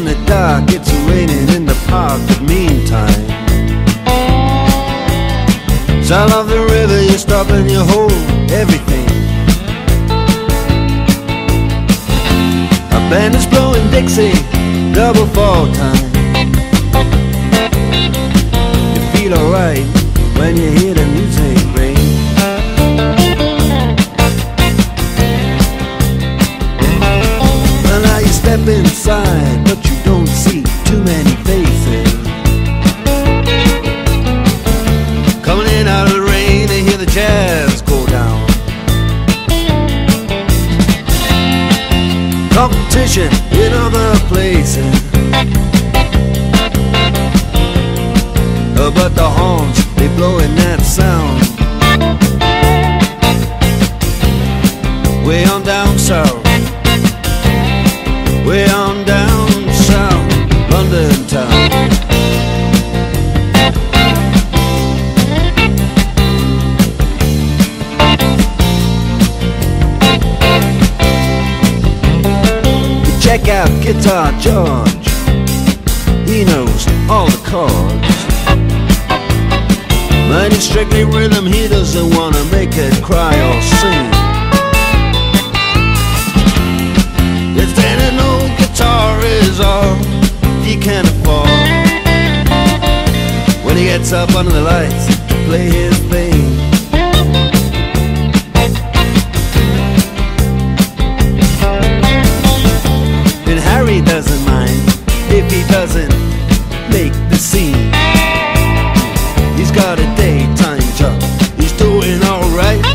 the dark, it's raining in the park, but meantime, sound of the river, you stop and you hold everything. A band is blowing Dixie, double fall time. You feel alright when you hear the music ring. Well, now you step inside, but you don't see too many faces. Coming in out of the rain, they hear the jazz go down. Competition in other places, but the horns, they blowing that sound. Way on down south, way on down south, London town. Check out Guitar George, he knows all the chords. But it's strictly rhythm, he doesn't wanna make it cry or sing. If then an old guitar is all he can afford, when he gets up under the lights to play his thing. And Harry doesn't mind if he doesn't make the scene. He's got a daytime job, he's doing alright.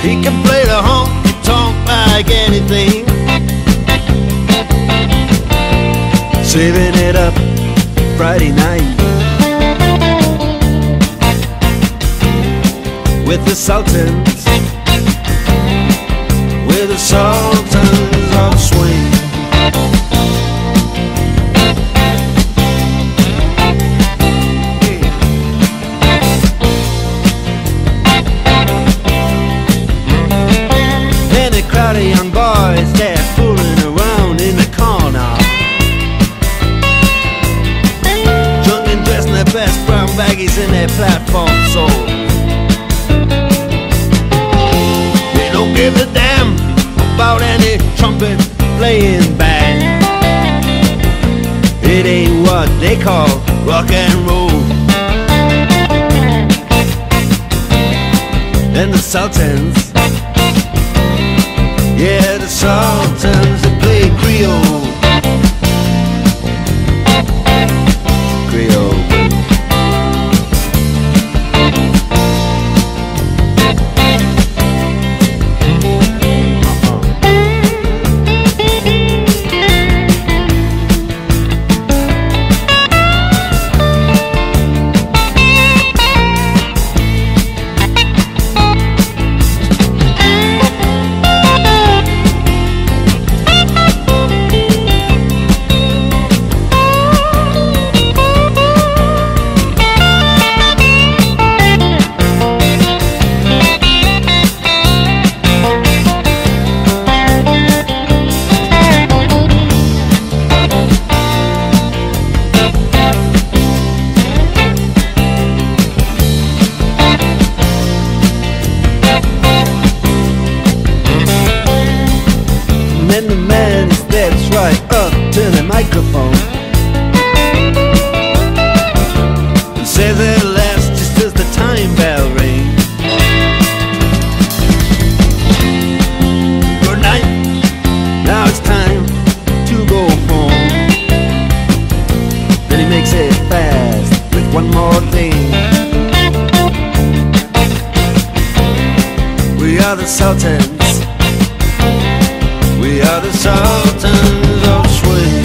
He can play the honky-tonk like anything, saving it up Friday night with the Sultans, with the Sultans of Swing. Crowd of young boys, they're fooling around in the corner, drunk and dressed in their best brown baggies in their platform soles. They don't give a damn about any trumpet playing band. It ain't what they call rock and roll. And the Sultans, yeah, the Sultans, they play Creole. Creole. And the man is steps right up to the microphone and says at last, just as the time bell rings, good night, now it's time to go home. Then he makes it fast with one more thing. We are the Sultans, we are the Sultans of Swing.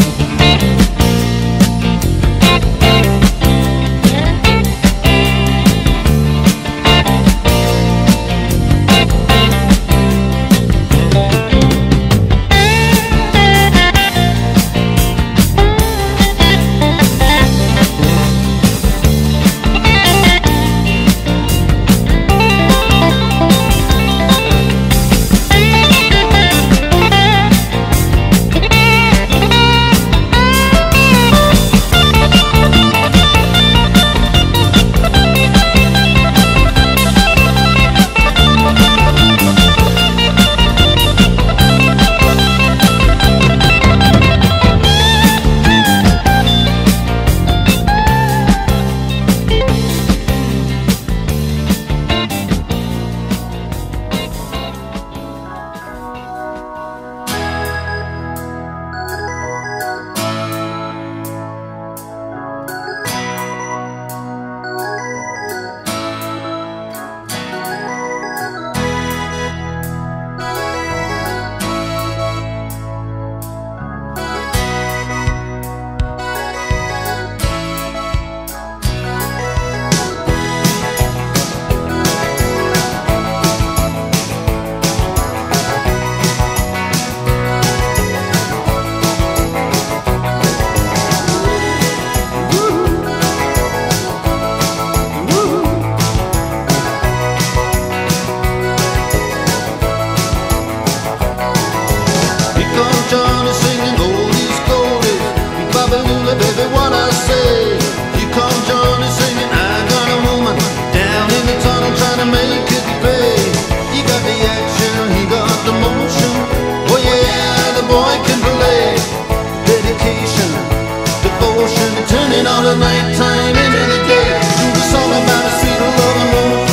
the night time into the day. Do the song about a sweet loving woman.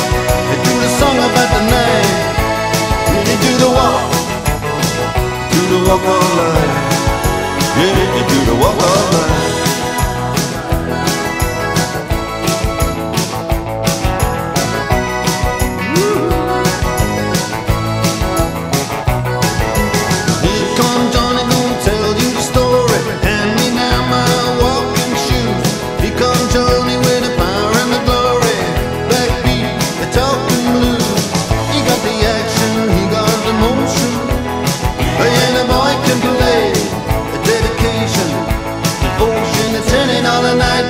They do the song about the night. They do the walk of life. Yeah, they do the walk of life.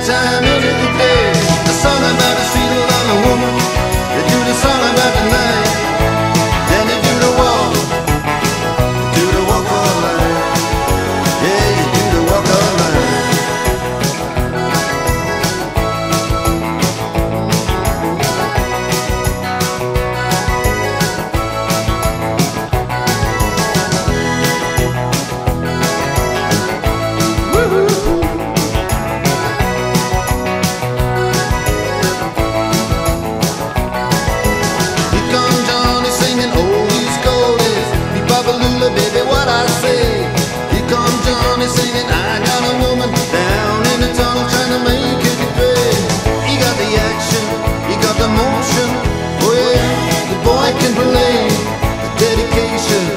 Time into the day. The song about a sweet loving woman. They do the song about the night. Then they do the walk of life. Yeah, you do the walk of life. Baby, what I say. Here comes Johnny singing, I got a woman down in the tunnel trying to make it pay. He got the action, he got the motion. Oh yeah, the boy can play. The dedication,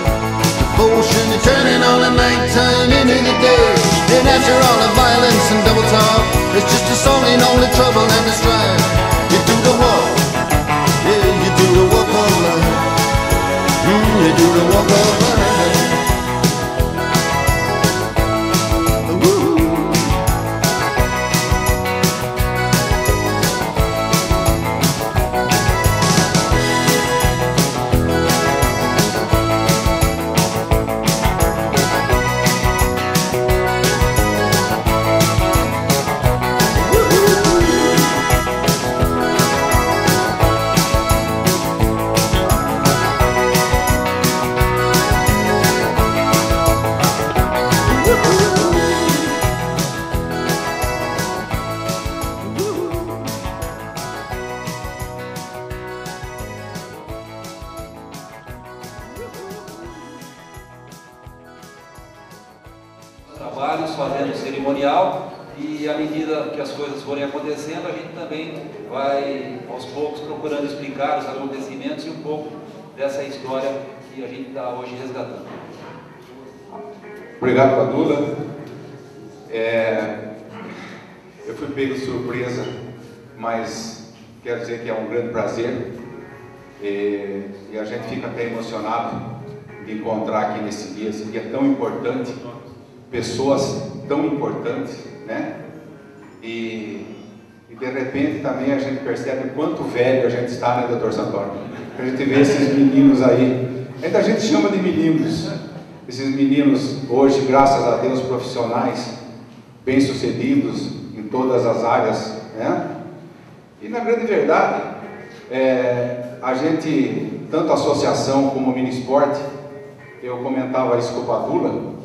devotion, the turning on the nighttime into the day. And after all the violence and double talk, it's just a song in all the trouble and the strife. You do the walk, yeah, you do the walk of life. You do the walk of life. Trabalhos, fazendo cerimonial, e à medida que as coisas forem acontecendo, a gente também vai aos poucos procurando explicar os acontecimentos e um pouco dessa história que a gente está hoje resgatando. Obrigado, Padula. Eu fui pego de surpresa, mas quero dizer que é um grande prazer, e a gente fica até emocionado de encontrar aqui nesse dia, esse dia tão importante, pessoas tão importantes, né? E de repente também a gente percebe o quanto velho a gente está, né, Dr. Santoro? A gente vê esses meninos aí, ainda a gente chama de meninos, esses meninos hoje, graças a Deus, profissionais, bem-sucedidos em todas as áreas, né? E na grande verdade, a gente, tanto a associação como o Minisport, eu comentava isso com o Padula,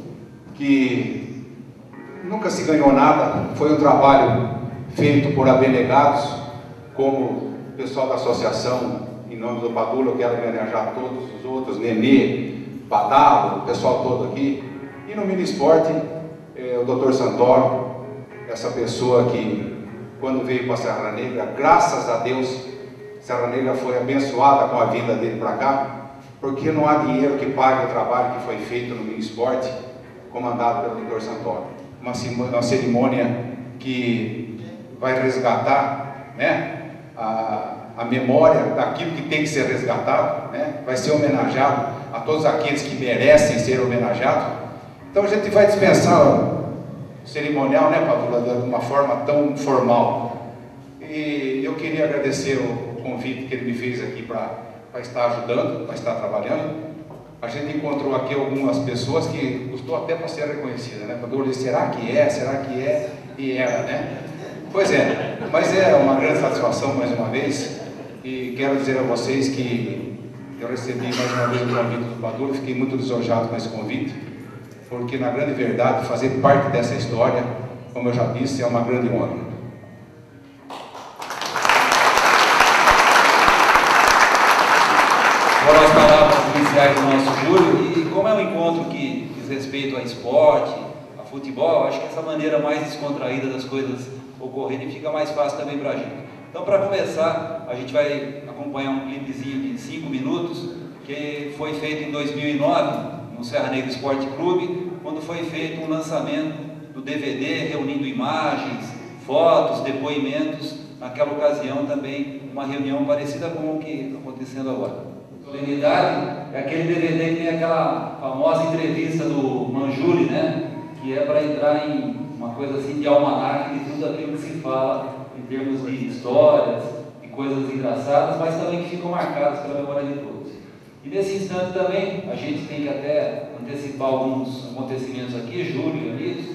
que nunca se ganhou nada, foi um trabalho feito por abnegados, como o pessoal da associação, em nome do Padula, eu quero homenagear todos os outros, Nenê, Padalo, o pessoal todo aqui, e no Minisport, o Dr. Santoro, essa pessoa que, quando veio para a Serra Negra, graças a Deus, Serra Negra foi abençoada com a vinda dele para cá, porque não há dinheiro que pague o trabalho que foi feito no Minisport, comandado pelo Dr. Santoro. Uma cerimônia que vai resgatar, né, a memória daquilo que tem que ser resgatado, né, vai ser homenageado a todos aqueles que merecem ser homenageados. Então a gente vai dispensar o cerimonial, né, Padula, de uma forma tão formal. E eu queria agradecer o convite que ele me fez aqui para estar ajudando, para estar trabalhando. A gente encontrou aqui algumas pessoas que custou até para ser reconhecida, né? Padula, será que é? Será que é? E era, né? Pois é, mas é uma grande satisfação mais uma vez, e quero dizer a vocês que eu recebi mais uma vez o convite do Padula, fiquei muito lisonjeado com esse convite, porque na grande verdade fazer parte dessa história, como eu já disse, é uma grande honra. foram as palavras iniciais do nosso Júlio, e como é um encontro que diz respeito a esporte, a futebol, acho que essa maneira mais descontraída das coisas ocorrerem fica mais fácil também para a gente. Então, para começar, a gente vai acompanhar um clipezinho de 5 minutos, que foi feito em 2009, no Serra Negra Esporte Clube, quando foi feito um lançamento do DVD, reunindo imagens, fotos, depoimentos, naquela ocasião também uma reunião parecida com o que está acontecendo agora. Solenidade é aquele DVD que tem aquela famosa entrevista do Manjuli, né? Que é para entrar em uma coisa assim de almanaque de tudo aquilo que se fala em termos de histórias, de coisas engraçadas, mas também que ficam marcadas pela memória de todos. E nesse instante também, a gente tem que até antecipar alguns acontecimentos aqui, Júlio e amigos,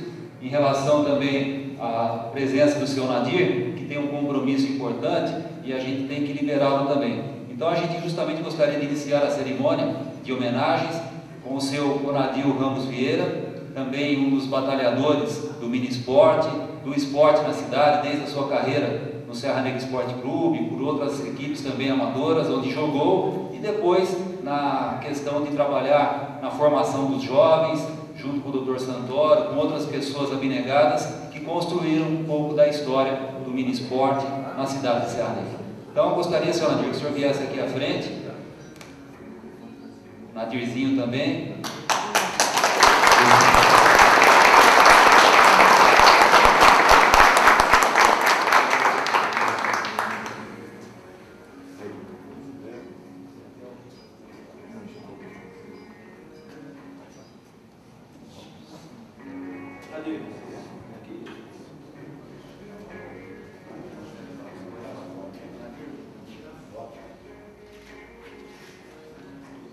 em relação também à presença do seu Nadir, que tem um compromisso importante e a gente tem que liberá-lo também. Então a gente justamente gostaria de iniciar a cerimônia de homenagens com o seu Conadil Ramos Vieira, também um dos batalhadores do mini esporte, do esporte na cidade, desde a sua carreira no Serra Negra Esporte Clube, por outras equipes também amadoras, onde jogou, e depois na questão de trabalhar na formação dos jovens, junto com o Dr. Santoro, com outras pessoas abnegadas que construíram um pouco da história do mini esporte na cidade de Serra Negra. Então eu gostaria, senhor Nadir, que o senhor viesse aqui à frente, Nadirzinho também.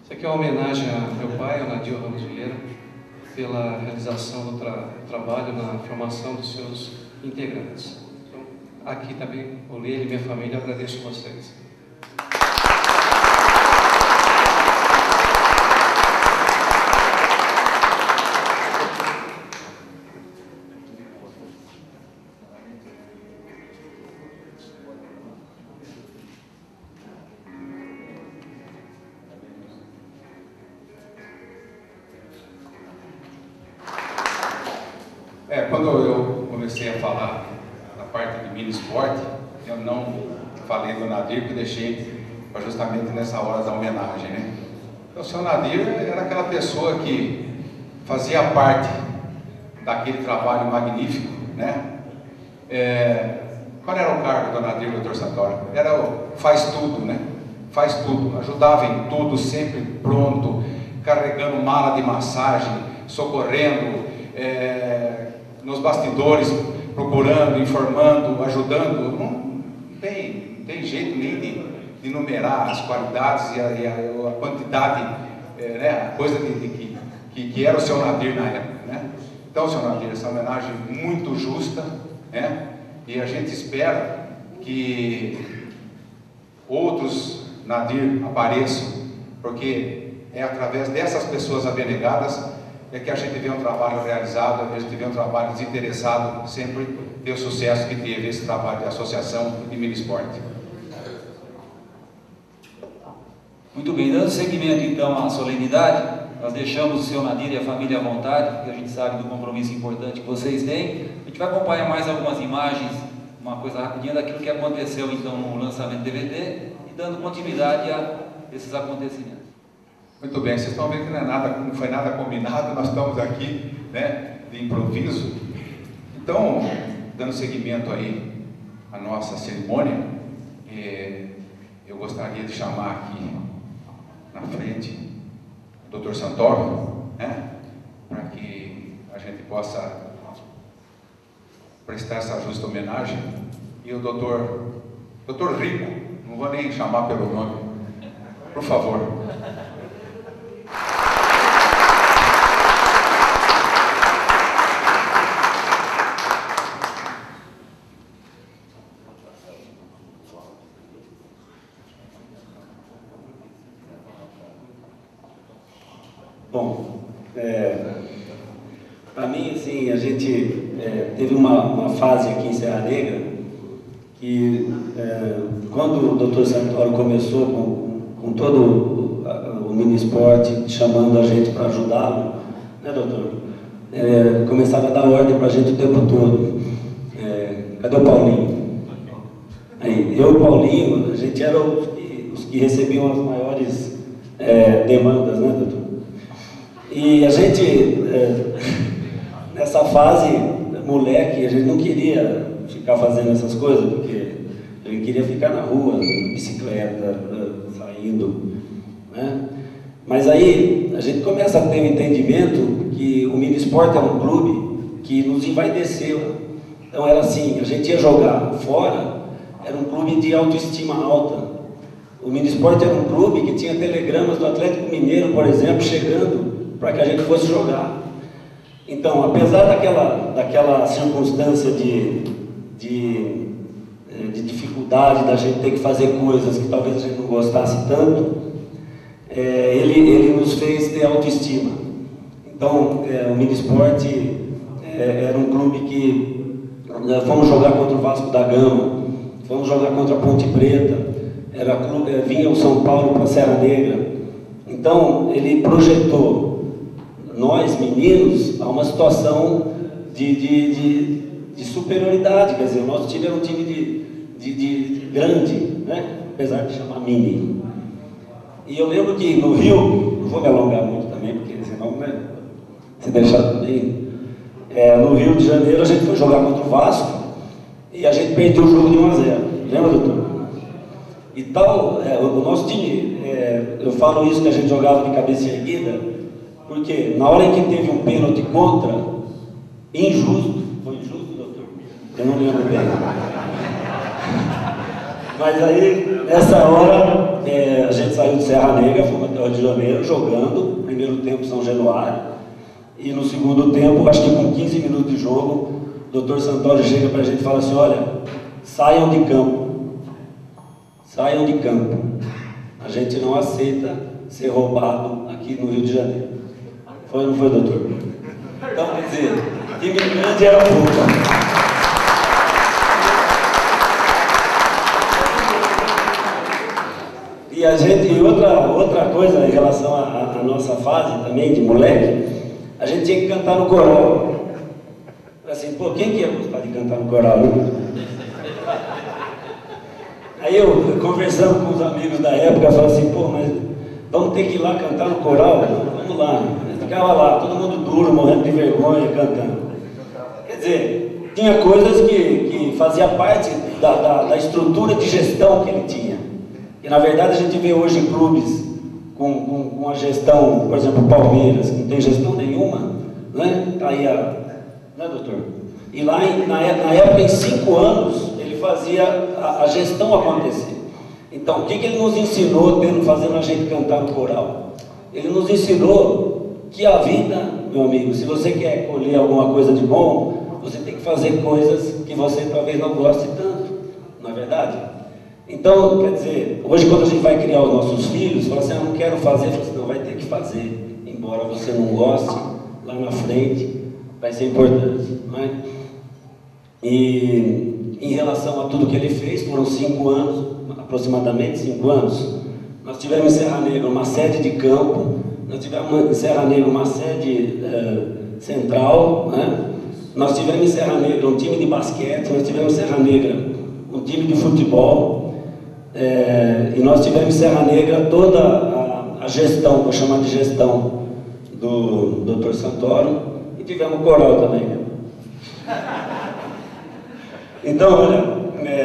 Isso aqui é uma homenagem ao meu pai, ao Nadir Ramos Vieira, pela realização do trabalho na formação dos seus integrantes. Então, aqui também, por ele e minha família, agradeço a vocês. Quando eu comecei a falar na parte de mini esporte, eu não falei do Nadir, que deixei para justamente nessa hora da homenagem, né? Então, o seu Nadir era aquela pessoa que fazia parte daquele trabalho magnífico, né? Qual era o cargo do Nadir, Dr. Santoro? Era o faz tudo, né? Faz tudo, ajudava em tudo, sempre pronto, carregando mala de massagem, socorrendo, nos bastidores, procurando, informando, ajudando. Não tem jeito nem de numerar as qualidades e a quantidade, né, a coisa que era o seu Nadir na época, né? Então, seu Nadir, essa homenagem muito justa, né? E a gente espera que outros Nadir apareçam, porque é através dessas pessoas abnegadas que a gente vê um trabalho realizado, a gente vê um trabalho desinteressado, sempre ter o sucesso que teve esse trabalho de associação de mini esporte. Muito bem, dando seguimento então à solenidade, nós deixamos o seu Nadir e a família à vontade, porque a gente sabe do compromisso importante que vocês têm. A gente vai acompanhar mais algumas imagens, uma coisa rapidinha daquilo que aconteceu então no lançamento do DVD e dando continuidade a esses acontecimentos. Muito bem, vocês estão vendo que não foi nada combinado, nós estamos aqui, né, de improviso. Então, dando seguimento aí à nossa cerimônia, eu gostaria de chamar aqui na frente o Dr. Santoro, né, para que a gente possa prestar essa justa homenagem, e o Dr. Rico, não vou nem chamar pelo nome, por favor. Bom, para mim, assim, a gente teve uma fase aqui em Serra Negra que, quando o Dr. Santoro começou com toda mini esporte, chamando a gente para ajudá-lo, né, doutor? Começava a dar ordem para a gente o tempo todo. Cadê o Paulinho? Aí, eu e o Paulinho, a gente era os que recebiam as maiores demandas, né, doutor? E a gente, nessa fase, moleque, a gente não queria ficar fazendo essas coisas, porque a gente queria ficar na rua, bicicleta, saindo, né? Mas aí a gente começa a ter um entendimento que o mini esporte é um clube que nos envaideceu. Então era assim, a gente ia jogar fora, era um clube de autoestima alta. O mini esporte era um clube que tinha telegramas do Atlético Mineiro, por exemplo, chegando para que a gente fosse jogar. Então, apesar daquela circunstância de dificuldade da gente ter que fazer coisas que talvez a gente não gostasse tanto, ele nos fez ter autoestima. Então, o mini esporte era um clube que fomos jogar contra o Vasco da Gama, fomos jogar contra a Ponte Preta, vinha o São Paulo para a Serra Negra. Então, ele projetou nós, meninos, a uma situação de superioridade. Quer dizer, o nosso time era um time de grande, né? Apesar de chamar mini. E eu lembro que no Rio, não vou me alongar muito também, porque senão, né, se deixar também, no Rio de Janeiro a gente foi jogar contra o Vasco e a gente perdeu o jogo de 1 a 0. Lembra, doutor? E tal, o nosso time, eu falo isso que a gente jogava de cabeça erguida, porque na hora em que teve um pênalti contra, injusto, foi injusto, doutor? Eu não lembro bem. Mas aí, nessa hora, a gente saiu de Serra Negra, fomos até o Rio de Janeiro, jogando, primeiro tempo São Januário, e no segundo tempo, acho que com 15 minutos de jogo, o doutor Santoro chega para a gente e fala assim: olha, saiam de campo. Saiam de campo. A gente não aceita ser roubado aqui no Rio de Janeiro. Foi ou não foi, doutor? Então, quer dizer, time grande era pouco. E a gente, outra coisa em relação à nossa fase também, de moleque, a gente tinha que cantar no coral. Assim, pô, quem que ia gostar de cantar no coral? Aí eu, conversando com os amigos da época, falei assim, pô, mas vamos ter que ir lá cantar no coral? Vamos lá. Eu ficava lá, todo mundo duro, morrendo de vergonha, cantando. Quer dizer, tinha coisas que fazia parte da estrutura de gestão que ele tinha. E na verdade a gente vê hoje clubes com a gestão, por exemplo, Palmeiras, que não tem gestão nenhuma, né? Tá aí né, doutor? E lá, na época, em 5 anos, ele fazia a gestão acontecer. Então, o que ele nos ensinou, fazendo a gente cantar no coral? Ele nos ensinou que a vida, meu amigo, se você quer colher alguma coisa de bom, você tem que fazer coisas que você talvez não goste tanto, não é verdade? Então, quer dizer, hoje quando a gente vai criar os nossos filhos, fala assim, eu não quero fazer, fala assim, não, vai ter que fazer, embora você não goste, lá na frente vai ser importante, não é? E em relação a tudo que ele fez, foram 5 anos, aproximadamente 5 anos, nós tivemos em Serra Negra uma sede de campo, nós tivemos em Serra Negra uma sede central, né? Nós tivemos em Serra Negra um time de basquete, nós tivemos em Serra Negra um time de futebol, e nós tivemos em Serra Negra toda a gestão, vou chamar de gestão, do Dr. Santoro, e tivemos coral também. Né? Então, olha,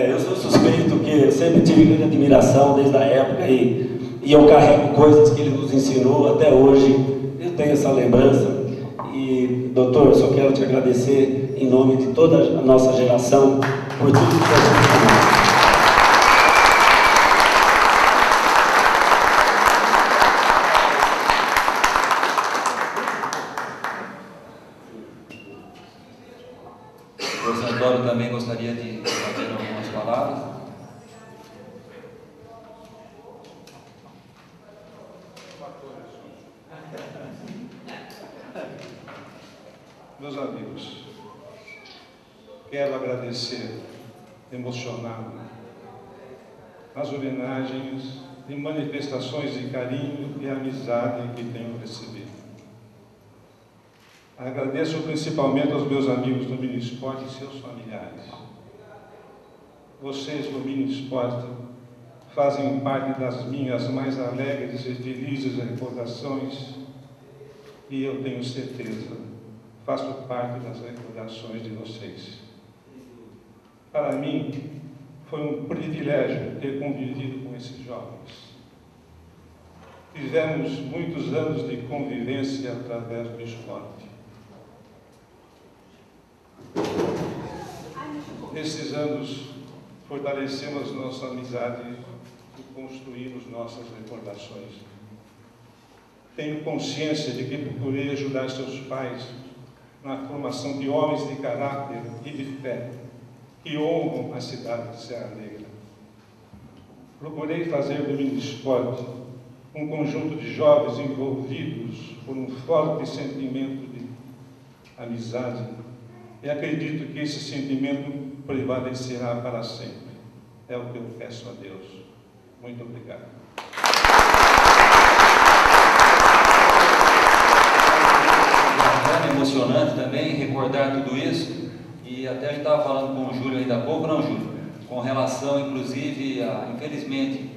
eu sou suspeito que eu sempre tive grande admiração desde a época e eu carrego coisas que ele nos ensinou até hoje, eu tenho essa lembrança. E, doutor, eu só quero te agradecer em nome de toda a nossa geração por tudo que você fez. O Santoro também gostaria de fazer algumas palavras. Meus amigos, quero agradecer, emocionado, as homenagens e manifestações de carinho e amizade que tenho recebido. Agradeço principalmente aos meus amigos do Minisport e seus familiares. Vocês do Minisport fazem parte das minhas mais alegres e felizes recordações e eu tenho certeza, faço parte das recordações de vocês. Para mim, foi um privilégio ter convivido com esses jovens. Tivemos muitos anos de convivência através do esporte. Nesses anos, fortalecemos nossa amizade e construímos nossas recordações. Tenho consciência de que procurei ajudar seus pais na formação de homens de caráter e de fé que honram a cidade de Serra Negra. Procurei fazer do Minisport um conjunto de jovens envolvidos por um forte sentimento de amizade e acredito que esse sentimento prevalecerá para sempre. É o que eu peço a Deus. Muito obrigado. É emocionante também recordar tudo isso, e até a gente estava falando com o Júlio ainda há pouco, não, Júlio? Com relação, inclusive, a, infelizmente,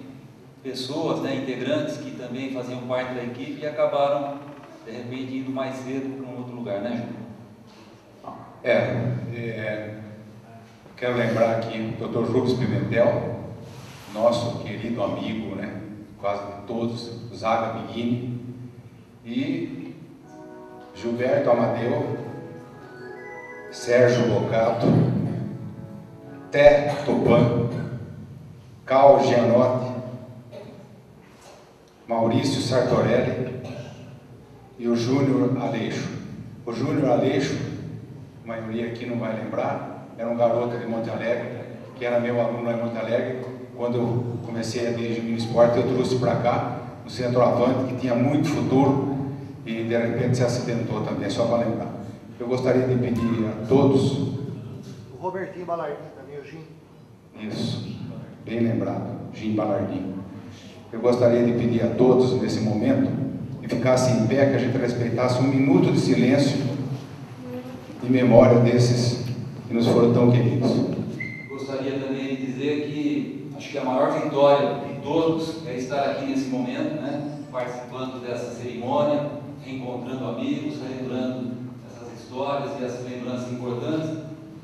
pessoas, né, integrantes que também faziam parte da equipe e acabaram, de repente, indo mais cedo para um outro lugar, né, Júlio? Quero lembrar aqui o Dr. Rubens Pimentel, nosso querido amigo, né, quase de todos, Zaga Biguini, e Gilberto Amadeu, Sérgio Bocato, Té Tupan, Cal Gianotti, Maurício Sartorelli e o Júnior Aleixo. O Júnior Aleixo, a maioria aqui não vai lembrar, era um garoto de Monte Alegre, que era meu aluno lá em Monte Alegre. Quando eu comecei a dirigir o Minisport, eu trouxe para cá um centroavante que tinha muito futuro e de repente se acidentou também, só para lembrar. Eu gostaria de pedir a todos... O Robertinho Balardim também, o Jim. Isso, bem lembrado, Jim Balardim. Eu gostaria de pedir a todos, nesse momento, que ficassem em pé, que a gente respeitasse um minuto de silêncio em memória desses que nos foram tão queridos. Gostaria também de dizer que acho que a maior vitória de todos é estar aqui nesse momento, né, participando dessa cerimônia, reencontrando amigos, relembrando essas histórias e essas lembranças importantes,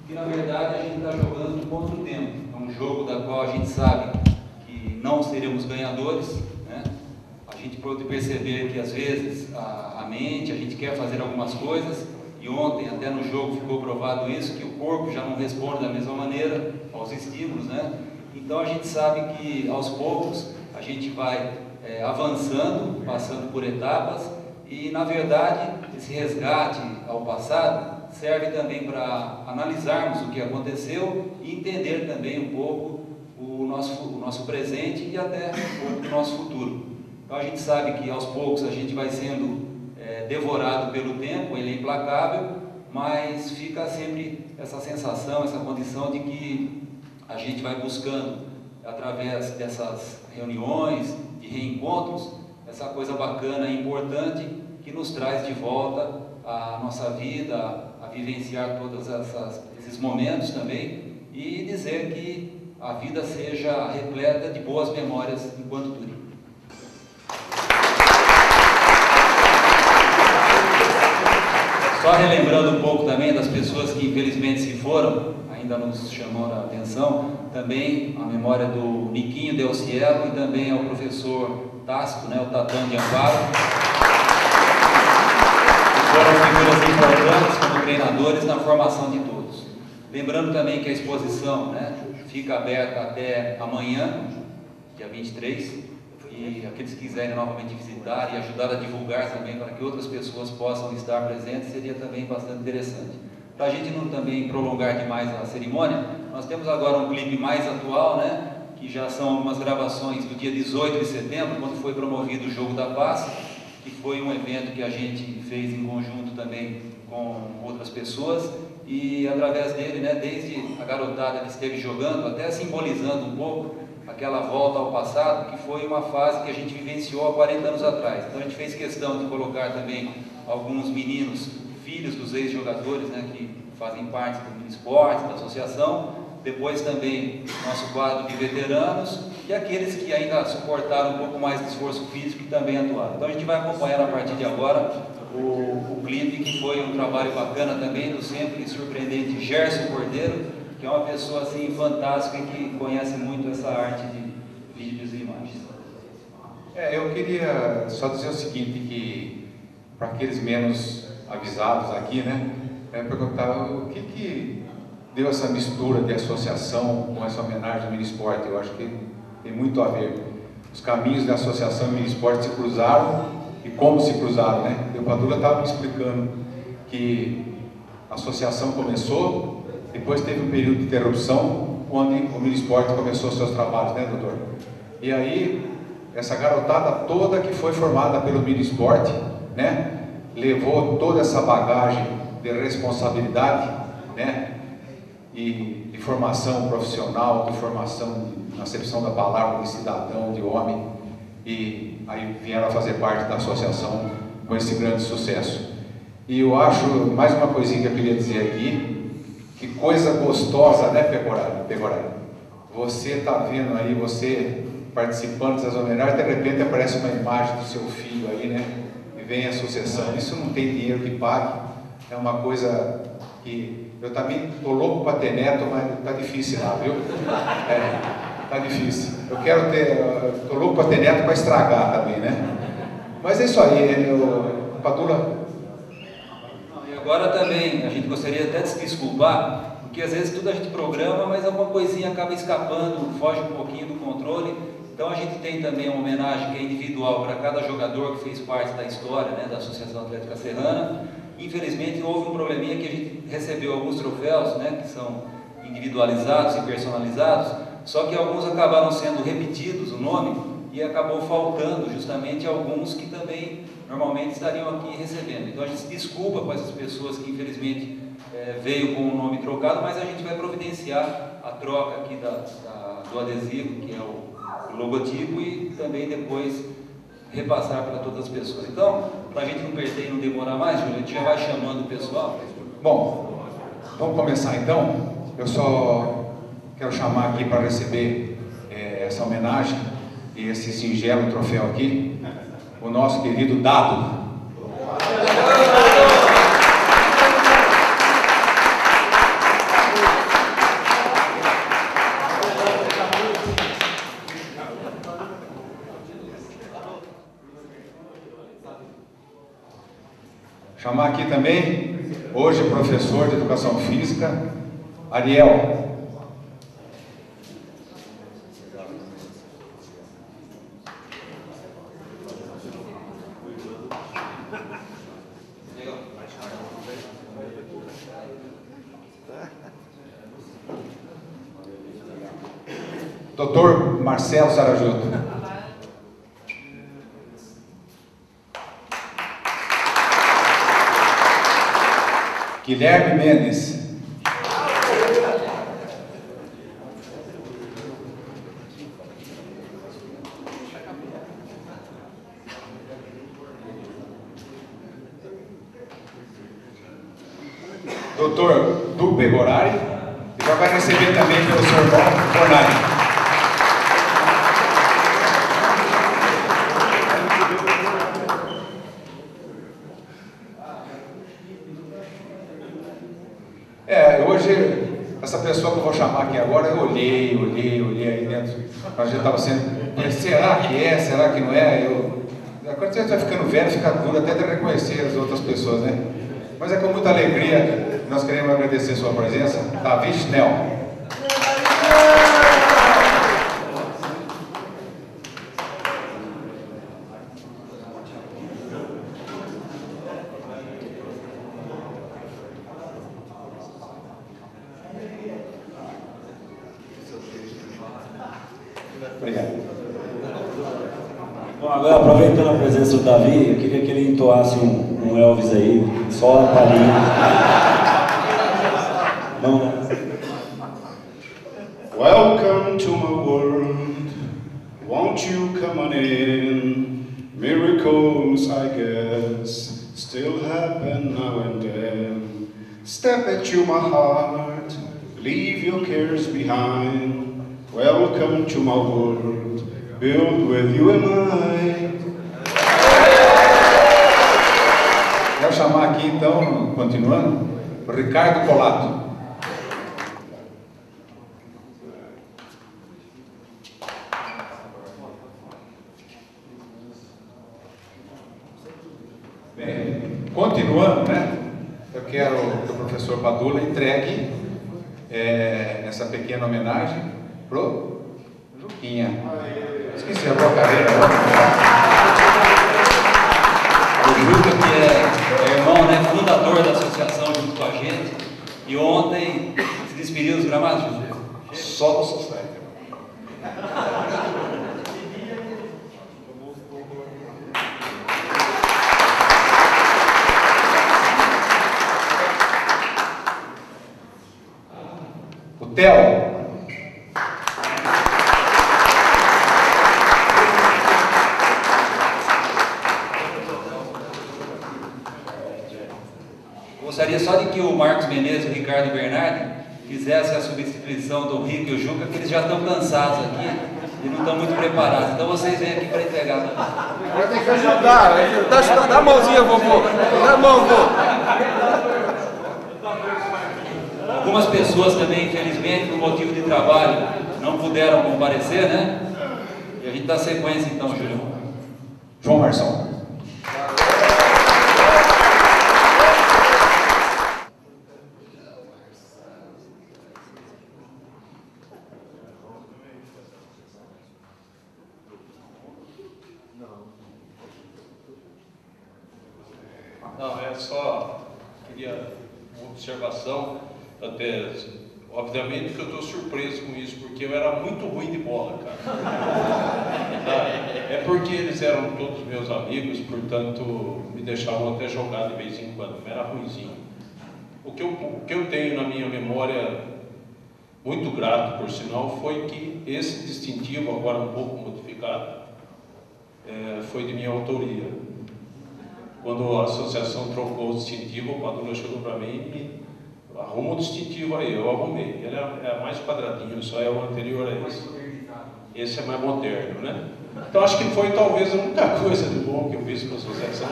que na verdade a gente está jogando contra o tempo. É um jogo da qual a gente sabe que não seremos ganhadores, né? A gente pode perceber que às vezes a mente, a gente quer fazer algumas coisas, e ontem até no jogo ficou provado isso, que o corpo já não responde da mesma maneira aos estímulos, né? Então a gente sabe que aos poucos a gente vai avançando, passando por etapas, e na verdade esse resgate ao passado serve também para analisarmos o que aconteceu e entender também um pouco o nosso presente e até um pouco do nosso futuro. Então a gente sabe que aos poucos a gente vai sendo devorado pelo tempo, ele é implacável, mas fica sempre essa sensação, essa condição de que a gente vai buscando, através dessas reuniões, de reencontros, essa coisa bacana e importante que nos traz de volta a nossa vida, a vivenciar todos esses momentos também, e dizer que a vida seja repleta de boas memórias enquanto dure. Só relembrando um pouco também das pessoas que infelizmente se foram, ainda nos chamou a atenção, também a memória do Niquinho Del Cielo e também ao professor Tácito, né, o Tatão de Amparo, que foram figuras importantes como treinadores na formação de todos. Lembrando também que a exposição, né, fica aberta até amanhã, dia 23, e aqueles que quiserem novamente visitar e ajudar a divulgar também para que outras pessoas possam estar presentes, seria também bastante interessante. Para a gente não também prolongar demais a cerimônia, nós temos agora um clipe mais atual, né, que já são algumas gravações do dia 18 de setembro, quando foi promovido o Jogo da Paz, que foi um evento que a gente fez em conjunto também com outras pessoas, e através dele, né, desde a garotada que esteve jogando, até simbolizando um pouco aquela volta ao passado, que foi uma fase que a gente vivenciou há 40 anos atrás. Então a gente fez questão de colocar também alguns meninos, filhos dos ex-jogadores, né, que fazem parte do Minisport, da associação, depois também nosso quadro de veteranos e aqueles que ainda suportaram um pouco mais de esforço físico e também atuaram. Então a gente vai acompanhar a partir de agora o clipe, que foi um trabalho bacana também do sempre surpreendente Gerson Cordeiro, que é uma pessoa assim fantástica e que conhece muito essa arte de vídeos e imagens. Eu queria só dizer o seguinte, que para aqueles menos avisados aqui, né, perguntar o que deu essa mistura de associação com essa homenagem ao Minisport. Eu acho que tem muito a ver. Os caminhos da associação e Minisport se cruzaram, e como se cruzaram, né? O Padula estava me explicando que a associação começou, depois teve um período de interrupção, onde o Minisport começou seus trabalhos, né, doutor? E aí, essa garotada toda que foi formada pelo Minisport, né, levou toda essa bagagem de responsabilidade, né, e de formação profissional, de formação na acepção da palavra de cidadão, de homem, e aí vieram a fazer parte da associação com esse grande sucesso. E eu acho, mais uma coisinha que eu queria dizer aqui, que coisa gostosa, né, Pegorari? Você está vendo aí, você participando dessas homenagens, de repente aparece uma imagem do seu filho aí, né, e vem a sucessão. Isso não tem dinheiro que pague, é uma coisa que eu também estou louco para ter neto, mas está difícil lá, viu? Está difícil. Eu quero ter, estou louco para ter neto para estragar também, né? Mas é isso aí, Padula. E agora também, a gente gostaria até de se desculpar, porque às vezes tudo a gente programa, mas alguma coisinha acaba escapando, foge um pouquinho do controle. Então a gente tem também uma homenagem que é individual para cada jogador que fez parte da história, né, da Associação Atlética Serrana. Infelizmente houve um probleminha que a gente recebeu alguns troféus, né, que são individualizados e personalizados, só que alguns acabaram sendo repetidos o nome e acabou faltando justamente alguns que também normalmente estariam aqui recebendo. Então a gente se desculpa com essas pessoas que infelizmente veio com o nome trocado, mas a gente vai providenciar a troca aqui do adesivo, que é o logotipo, e também depois repassar para todas as pessoas. Então, para a gente não perder e não demorar mais, Júlio, a gente já vai chamando o pessoal. Bom, vamos começar então. Eu só quero chamar aqui para receber essa homenagem e esse singelo troféu aqui, o nosso querido Dado. Chamar aqui também, hoje, professor de Educação Física, Ariel. Dr. Marcelo Sarajuto. Guilherme Mendes. Dr. Du Pegorari, e já vai receber também pelo seu irmão Fornari. Hoje, essa pessoa que eu vou chamar aqui agora, eu olhei aí dentro, a gente estava sendo, será que é, será que não é? Agora você vai ficando velho, fica duro até de reconhecer as outras pessoas, né? Mas é com muita alegria, nós queremos agradecer a sua presença, Davi Schnell. Obrigado. Bom, agora aproveitando a presença do Davi, eu queria que ele entoasse um Elvis aí, só a palhinha. Vamos lá. Welcome to my world. Step into my heart, leave your cares behind. Welcome to my world, built with you and I. Quero chamar aqui então, continuando, o Ricardo Colato. Bem, continuando, né? Eu quero que o professor Padula entregue essa pequena homenagem pro Juquinha. Esqueci a carreira. O Juca, que é irmão, né, fundador da associação junto com a gente, e ontem se despediu dos gramados, Juca. Só do sucesso. O Theo. Gostaria só de que o Marcos Menezes e o Ricardo Bernardi fizessem a substituição do Rico e o Juca, que eles já estão cansados aqui e não estão muito preparados. Então vocês vêm aqui para entregar. Eu tenho que ajudar. Dá a mãozinha, vovô. Dá a mão, vovô. Algumas pessoas também, infelizmente, por motivo de trabalho, não puderam comparecer, né? E a gente dá sequência então, Júlio. João Marção. Não, é só, queria uma observação, até, obviamente que eu estou surpreso com isso, porque eu era muito ruim de bola, cara. É porque eles eram todos meus amigos, portanto, me deixavam até jogar de vez em quando, era ruinzinho. O que eu tenho na minha memória, muito grato por sinal, foi que esse distintivo, agora um pouco modificado, foi de minha autoria. Quando a associação trocou o distintivo, o Padula chegou para mim e arruma o distintivo aí, eu arrumei. Ele é mais quadradinho, só é o anterior a esse. Esse é mais moderno, né? Então acho que foi talvez a única coisa de bom que eu fiz com a associação.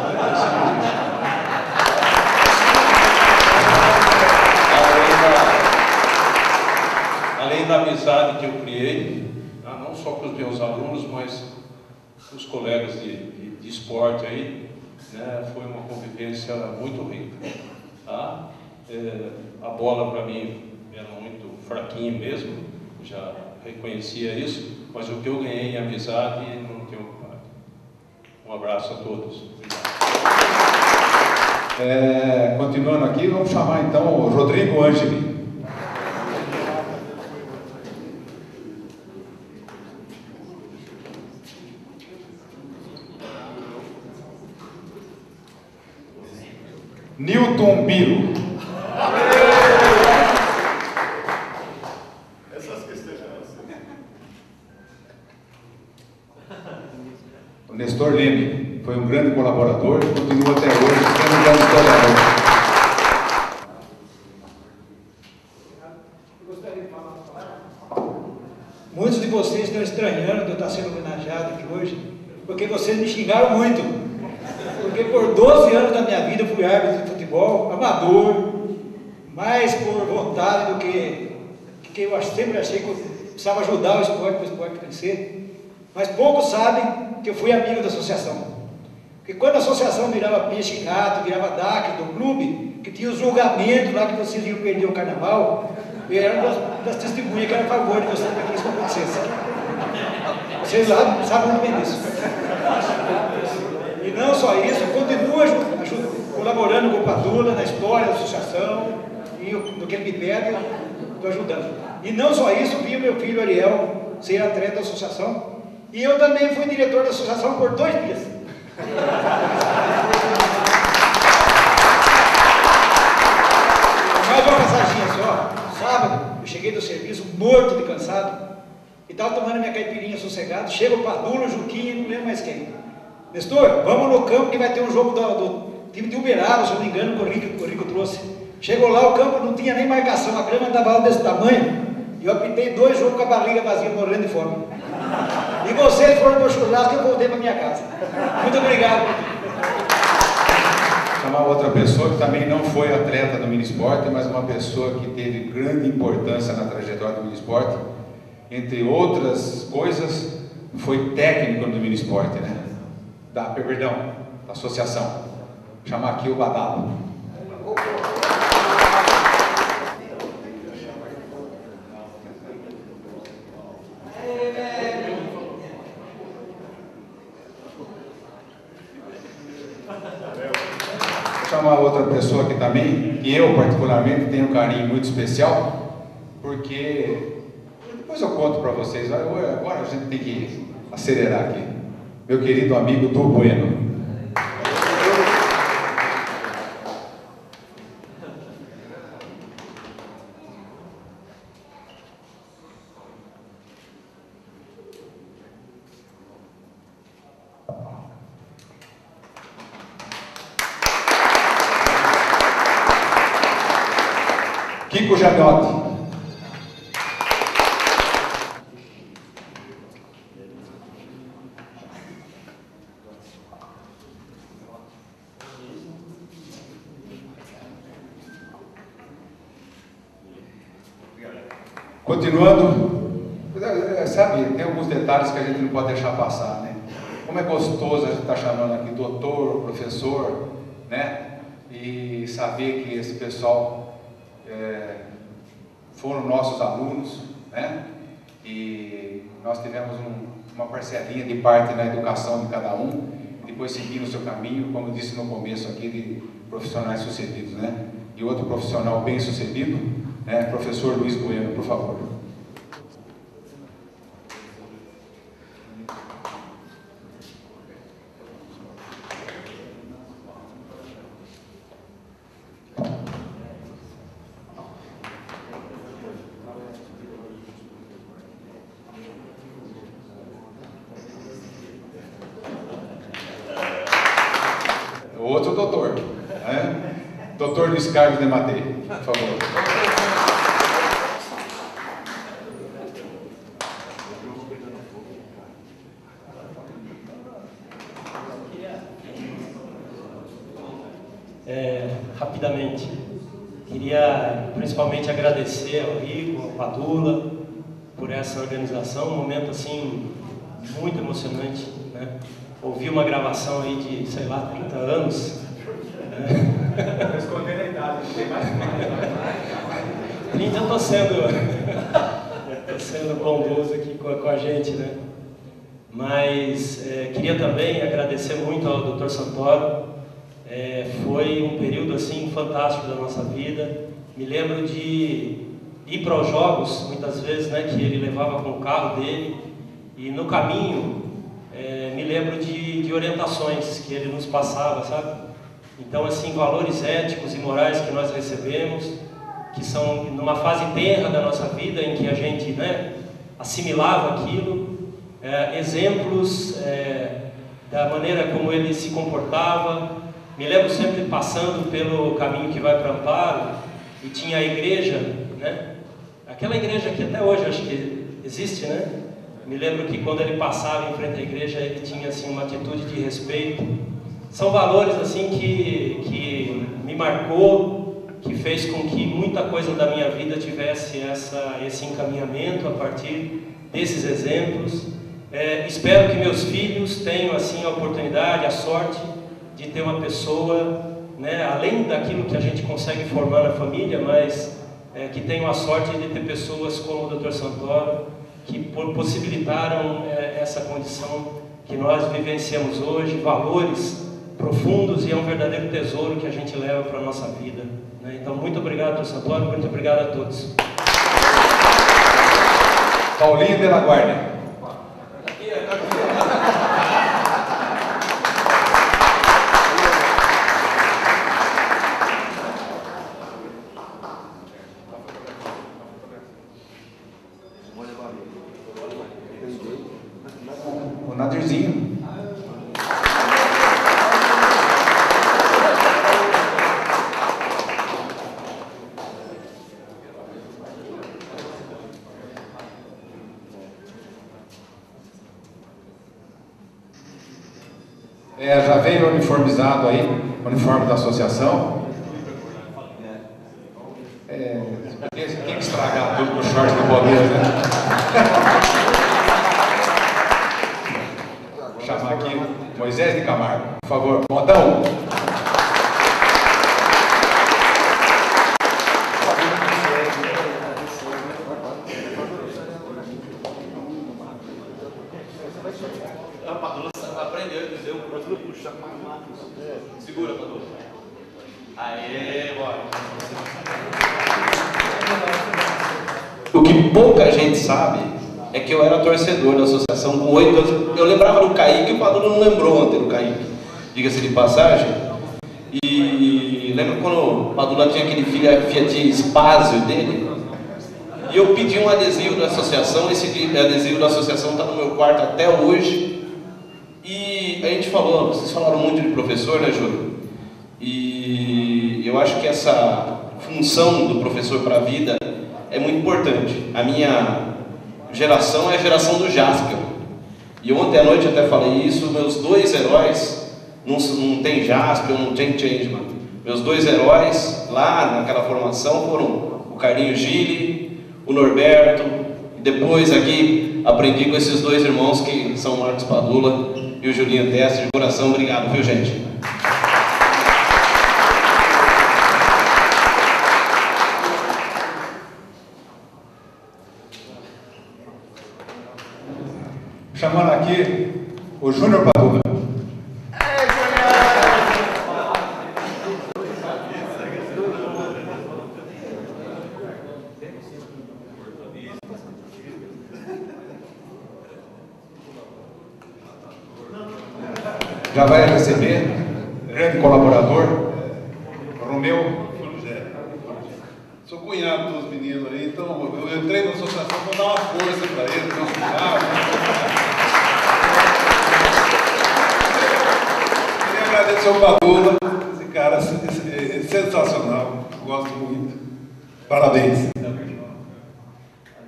Além da amizade que eu criei, não só com os meus alunos, mas com os colegas de esporte aí, né, foi uma convivência muito rica. Tá? A bola para mim era muito fraquinha mesmo, já reconhecia isso, mas o que eu ganhei em amizade não tenho ocupado. Um abraço a todos. Continuando aqui, vamos chamar então o Rodrigo Angeli. Newton Biro. O Nestor Leme foi um grande colaborador, continua até hoje sendo um grande historiador. Muitos de vocês estão estranhando de eu estar sendo homenageado aqui hoje, porque vocês me xingaram muito. Porque por 12 anos da minha vida eu fui árbitro de futebol, amador, mais por vontade do que eu sempre achei que eu precisava ajudar o esporte para o esporte crescer. Mas poucos sabem que eu fui amigo da associação. Porque quando a associação virava peixe gato, virava DAC do clube, que tinha os julgamentos lá que vocês iam perder o carnaval, eu era uma das testemunhas que era a favor de vocês para que isso acontecesse. Vocês lá sabem muito bem disso. E não só isso, continuo colaborando com o Padula na história da associação e no que ele me pede, estou ajudando. E não só isso, vi o meu filho Ariel ser atleta da associação e eu também fui diretor da associação por 2 dias. Mais uma passaginha só. Sábado, eu cheguei do serviço morto de cansado e estava tomando minha caipirinha sossegado. Chega o Padula, o Juquinha, não lembro mais quem. Nestor, vamos no campo que vai ter um jogo do time de Uberaba, se eu não me engano, que o Rico trouxe. Chegou lá, o campo não tinha nem marcação, a grama estava desse tamanho, e eu apitei 2 jogos com a barriga vazia, morrendo de fome. E vocês foram para o churrasco e eu voltei para minha casa. Muito obrigado. Chamar outra pessoa que também não foi atleta do Minisport, mas uma pessoa que teve grande importância na trajetória do Minisport. Entre outras coisas, foi técnico do Minisport, né? Da associação. Chamar aqui o Badalo. Vou chamar outra pessoa aqui também, que eu particularmente tenho um carinho muito especial, porque depois eu conto para vocês, agora a gente tem que acelerar aqui. Meu querido amigo Du Bueno. Kiko Janotti. Continuando, sabe, tem alguns detalhes que a gente não pode deixar passar, né? Como é gostoso a gente estar chamando aqui doutor, professor, né? E saber que esse pessoal foram nossos alunos, né? E nós tivemos uma parcelinha de parte na educação de cada um, e depois seguindo o seu caminho, como disse no começo aqui, de profissionais sucedidos, né? E outro profissional bem sucedido, né? Professor Luiz Bueno, por favor. Outro doutor, né? Doutor Luiz Carlos de Matei, por favor. Rapidamente, queria principalmente agradecer ao Rico, ao Padula, por essa organização, um momento assim muito emocionante, né? Ouvi uma gravação aí de, sei lá, 30 anos. Estou escondendo a idade, não tem mais. 30 eu estou sendo bondoso aqui com a gente, né? Mas queria também agradecer muito ao Dr. Santoro. Foi um período assim fantástico da nossa vida. Me lembro de ir para os jogos, muitas vezes, né, que ele levava com o carro dele, e no caminho me lembro de orientações que ele nos passava, sabe? Então, assim, valores éticos e morais que nós recebemos, que são numa fase tenra da nossa vida, em que a gente, né, assimilava aquilo, exemplos da maneira como ele se comportava. Me lembro sempre passando pelo caminho que vai para Amparo, e tinha a igreja, né? Aquela igreja que até hoje acho que existe, né? Me lembro que quando ele passava em frente à igreja, ele tinha assim uma atitude de respeito. São valores assim que me marcou, que fez com que muita coisa da minha vida tivesse esse encaminhamento a partir desses exemplos. Espero que meus filhos tenham assim a oportunidade, a sorte de ter uma pessoa, né, além daquilo que a gente consegue formar na família, mas que tenham a sorte de ter pessoas como o Dr. Santoro, que possibilitaram essa condição que nós vivenciamos hoje, valores profundos, e é um verdadeiro tesouro que a gente leva para a nossa vida, né? Então, muito obrigado, Dr. Santoro, muito obrigado a todos. Paulinho de la Guardia. O Nadirzinho. Já veio uniformizado aí, uniforme da associação. Tem que estragar tudo com o short do Palmeiras, né? Vou chamar aqui Moisés de Camargo, por favor. Montão. Aprendeu, entendeu? Puxa. Segura, Padu. Aê, bora. O que pouca gente sabe é que eu era torcedor da associação com 8 anos. Eu lembrava do Kaique e o Padula não lembrou ontem do Kaique, diga-se de passagem. E lembro quando o Padula tinha aquele Fiat Spazio dele. E eu pedi um adesivo da associação. Esse adesivo da associação está no meu quarto até hoje. E a gente falou, vocês falaram muito de professor, né, Júlio? E eu acho que essa função do professor para a vida é muito importante. A minha geração é a geração do Jaspion. E ontem à noite eu até falei isso, meus 2 heróis, não tem Jaspion, não tem Changeman. Meus 2 heróis lá naquela formação foram o Carlinhos Gili, o Norberto, e depois aqui aprendi com esses 2 irmãos que são o Marcos Padula e o Julinho Teste. De coração, obrigado, viu, gente? Chamando aqui o Júnior Padula. Já vai receber, grande colaborador, Romeu. Sou cunhado dos meninos aí, então eu entrei na associação para dar uma força para eles, dar um cuidado. Queria agradecer ao Padula, esse cara é sensacional, gosto muito. Parabéns.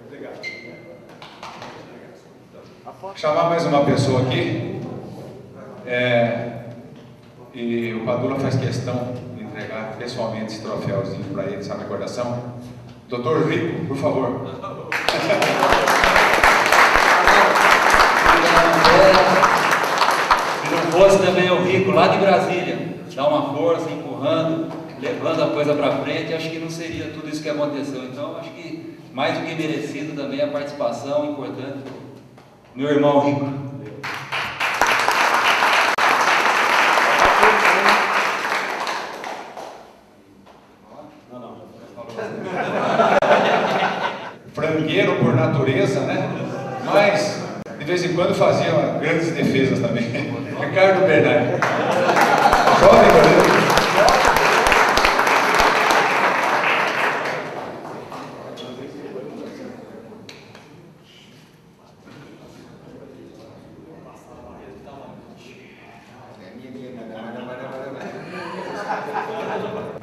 Obrigado. Chamar mais uma pessoa aqui. E o Padula faz questão de entregar pessoalmente esse troféuzinho para ele, essa recordação. Doutor Rico, por favor. Se não fosse também o Rico lá de Brasília, dar uma força, empurrando, levando a coisa para frente, acho que não seria tudo isso que aconteceu. Então, acho que mais do que merecido também a participação importante do meu irmão Rico. Frangueiro por natureza, né? Mas de vez em quando fazia grandes defesas também. Ricardo Bernardi. Jovem goleiro.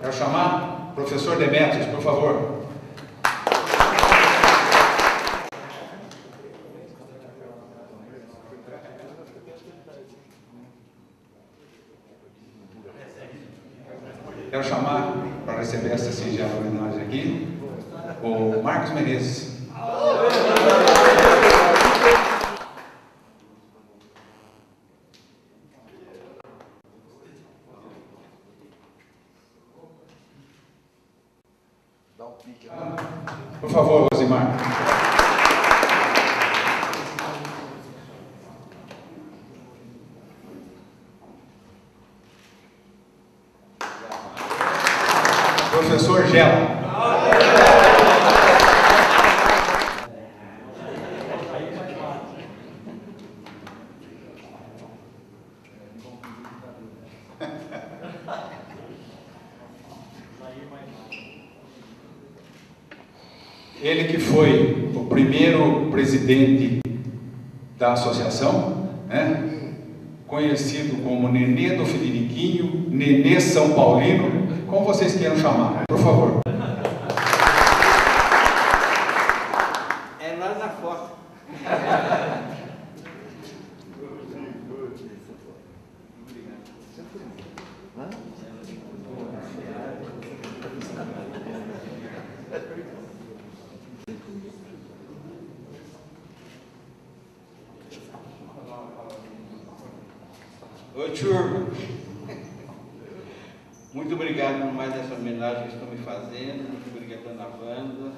Quero chamar o professor Demetrios, por favor. Quero chamar, para receber essa singela homenagem aqui, o Marcos Menezes. Por favor, Rosimar. Professor Gela. Ele que foi o primeiro presidente da associação, né? Conhecido como Nenê do Federiquinho, Nenê São Paulino, como vocês queiram chamar, por favor. É nós na foto. Oi, turma. Muito obrigado por mais essa homenagem que estão me fazendo. Muito obrigado à banda.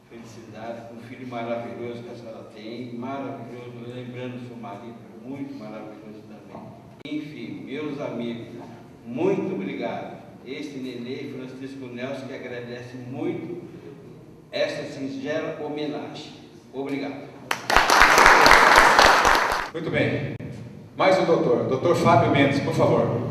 Felicidade com o filho maravilhoso que a senhora tem. Maravilhoso. Lembrando do seu marido, muito maravilhoso também. Enfim, meus amigos, muito obrigado. Este Nenê Francisco Nelson que agradece muito esta singela homenagem. Obrigado. Muito bem. Mais o doutor Fábio Mendes, por favor.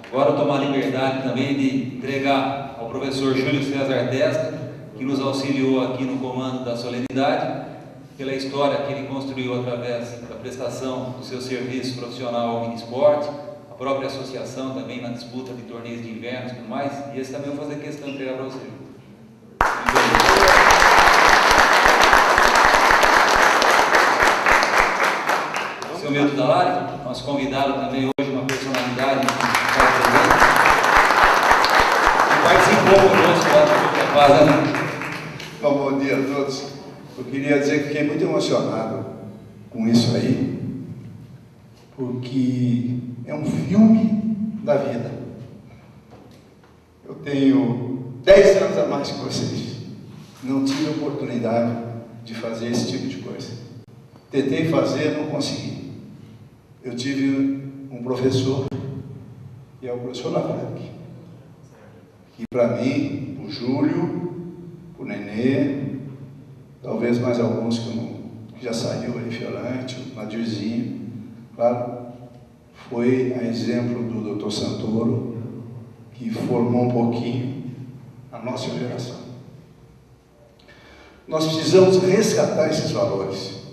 Agora tomar a liberdade também de entregar ao professor Júlio César Testa, que nos auxiliou aqui no comando da solenidade, pela história que ele construiu através da prestação do seu serviço profissional ao Minisport, a própria associação também na disputa de torneios de inverno e tudo mais, e esse também eu vou fazer questão de entregar para você. Seu Milton Dalari, nosso convidado também hoje, uma personalidade que está presente, e participou conosco da fase. Bom dia a todos. Eu queria dizer que fiquei muito emocionado com isso aí, porque é um filme da vida. Eu tenho 10 anos a mais que vocês. Não tive a oportunidade de fazer esse tipo de coisa. Tentei fazer, não consegui. Eu tive um professor, que é o professor Lafranc, que para mim, o Júlio, o Nenê, talvez mais alguns que já saiu aí, Fiorante, o Nadirzinho, claro, foi a exemplo do Dr. Santoro, que formou um pouquinho a nossa geração. Nós precisamos resgatar esses valores.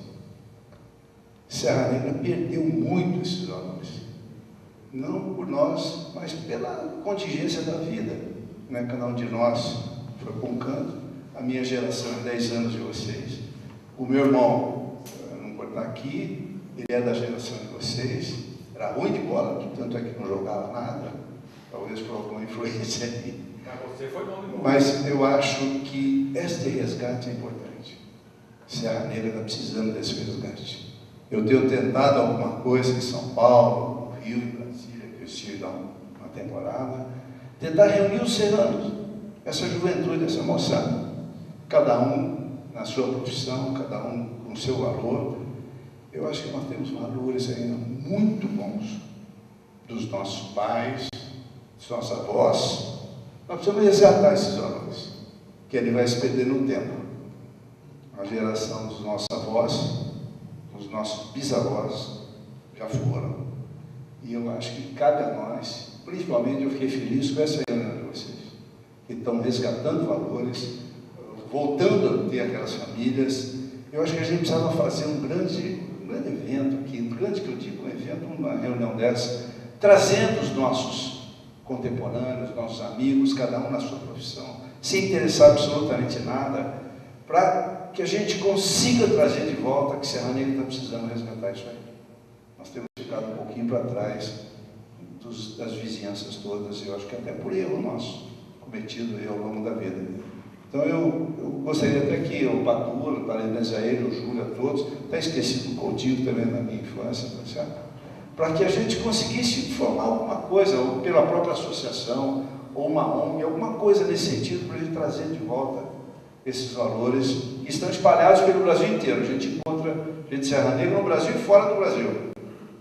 Serra Negra perdeu muito esses valores. Não por nós, mas pela contingência da vida. Né? Cada um de nós foi com um canto. A minha geração é 10 anos de vocês. O meu irmão, não pode estar aqui, ele é da geração de vocês. Era ruim de bola, tanto é que não jogava nada. Talvez por alguma influência aí. Você foi bom de bola. Mas eu acho que este resgate é importante. Serra Negra está precisando desse resgate. Eu tenho tentado alguma coisa em São Paulo, no Rio e Brasília, que eu estive há uma temporada, tentar reunir os serranos, essa juventude, essa moçada, cada um na sua profissão, cada um com o seu valor. Eu acho que nós temos valores ainda muito bons dos nossos pais, dos nossos avós. Nós precisamos resgatar esses valores, que ele vai se perder no tempo. A geração dos nossos avós, dos nossos bisavós, já foram. E eu acho que cabe a nós, principalmente eu fiquei feliz com essa reunião de vocês, que estão resgatando valores, voltando a ter aquelas famílias. Eu acho que a gente precisava fazer um grande evento aqui, um grande, que eu digo, um evento, uma reunião dessa, trazendo os nossos contemporâneos, nossos amigos, cada um na sua profissão, sem interessar absolutamente nada, para que a gente consiga trazer de volta, que Serra Negra está precisando resgatar isso aí. Nós temos ficado um pouquinho para trás das vizinhanças todas, e eu acho que até por erro nosso, cometido aí ao longo da vida. Então eu gostaria até que o Patura, parabéns a ele, o Júlio, a todos, até esquecido o Coutinho também na minha infância, tá certo? Para que a gente conseguisse formar alguma coisa, ou pela própria associação, ou uma ONG, alguma coisa nesse sentido, para a gente trazer de volta esses valores que estão espalhados pelo Brasil inteiro. A gente encontra gente de Serra Negra no Brasil e fora do Brasil.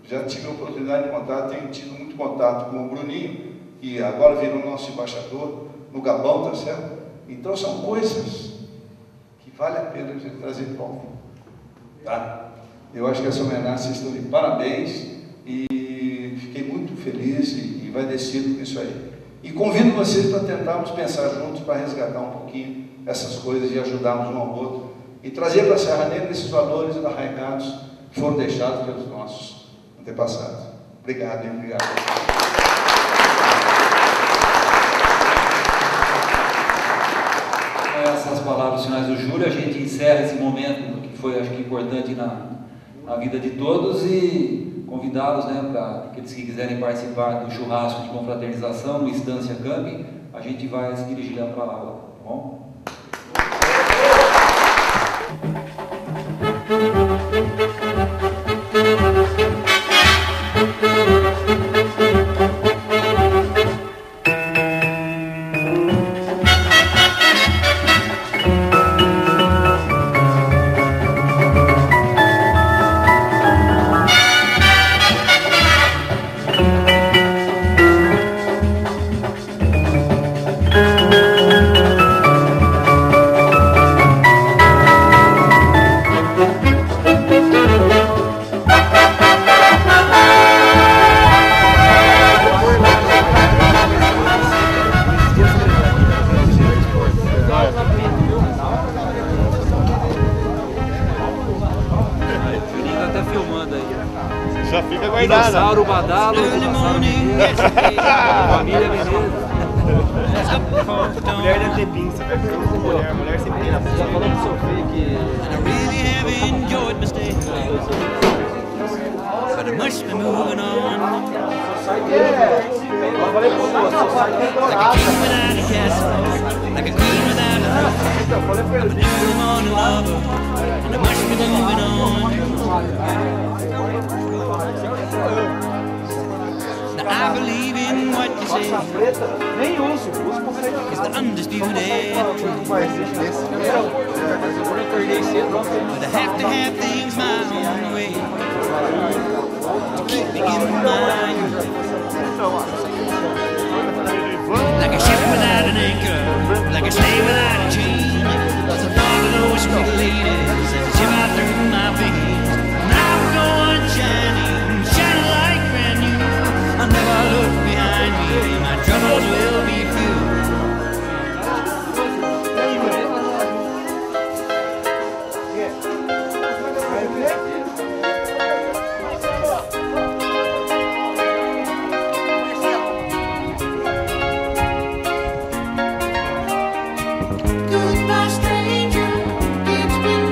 Já tive a oportunidade de contato, tenho tido muito contato com o Bruninho, que agora virou nosso embaixador no Gabão, tá certo? Então são coisas que vale a pena a gente trazer de volta. Tá? Eu acho que essa homenagem, vocês estão de parabéns, e fiquei muito feliz e vai descido com isso aí. E convido vocês para tentarmos pensar juntos, para resgatar um pouquinho essas coisas e ajudarmos um ao outro, e trazer para a Serra Negra esses valores arraigados que foram deixados pelos nossos antepassados. Obrigado, hein? Obrigado. essas palavras finais do Júlio, a gente encerra esse momento que foi, acho que, importante na vida de todos e convidá-los, né, para aqueles que quiserem participar do churrasco de confraternização no Estância Camping, a gente vai se dirigir lá para lá, tá bom? Dinossauro Badalo, família Menezes. Mulher deve ter pinça, velho. Mulher sem pinça. Já falou pro Sofia que... But I must be moving on. Like a king without a castle, like a queen without a throne. I'm an early morning lover, and I must be moving on. Now I believe in what you say. It's the undisputed truth. But I have to have things my own way to keep me in mind. Like a ship without an anchor, like a slave without a chain. There's a thought of those sweet ladies that shiver through my veins. And I will go on shining, shining like brand new. I'll never look behind me, my troubles will be few. Goodbye, stranger. It's been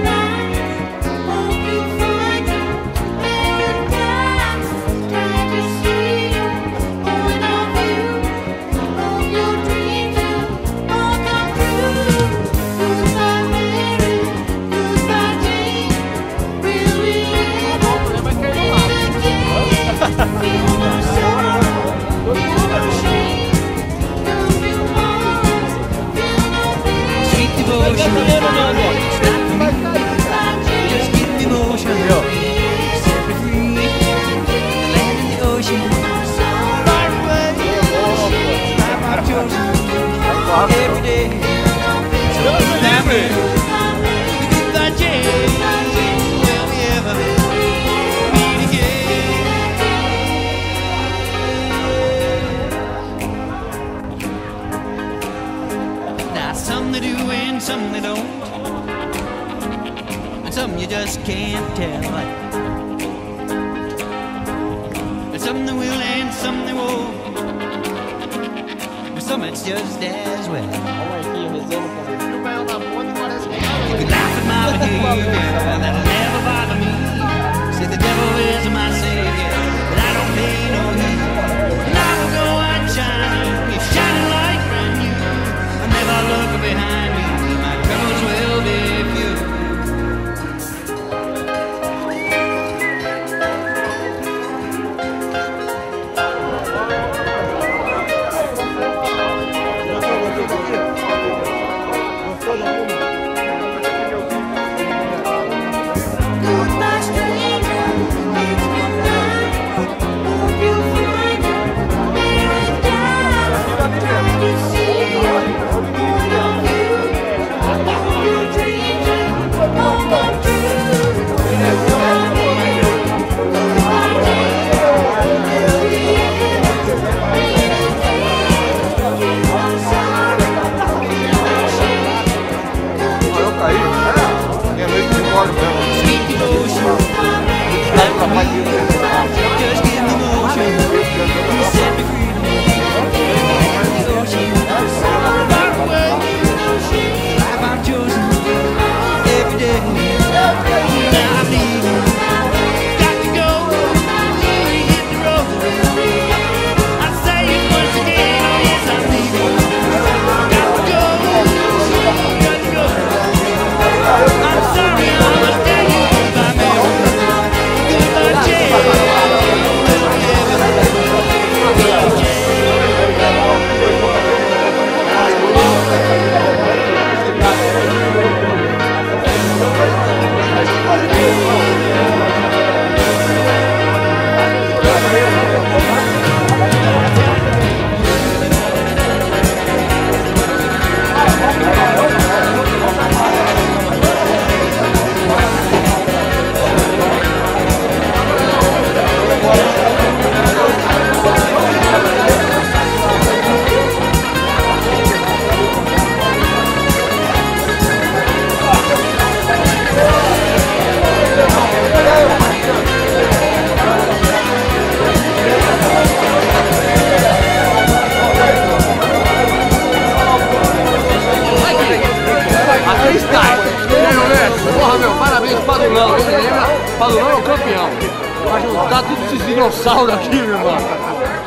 dinossauro aqui, meu irmão.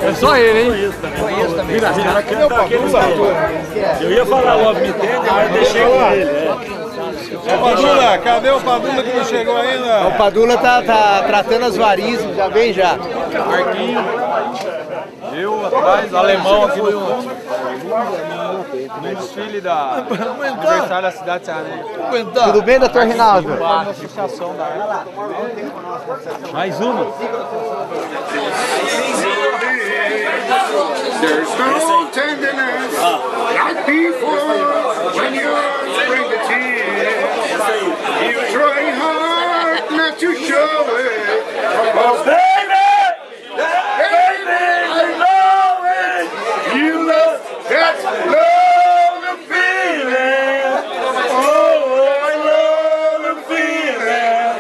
É só ele, hein? Conheço também. Eu ia falar Love Me Tender, mas deixei com ele. Padula, cadê o Padula que não chegou ainda? O Padula tá tratando as varizes, já vem já. Marquinho, eu atrás, alemão aqui no desfile da aniversário da cidade de Serraneira. Tudo bem, doutor Rinaldo? Associação da mais uma. There's no tenderness like before when you bring the tears. You try hard not to show it. Oh, baby, I know it. You love that love the feeling. Oh, I love the feeling.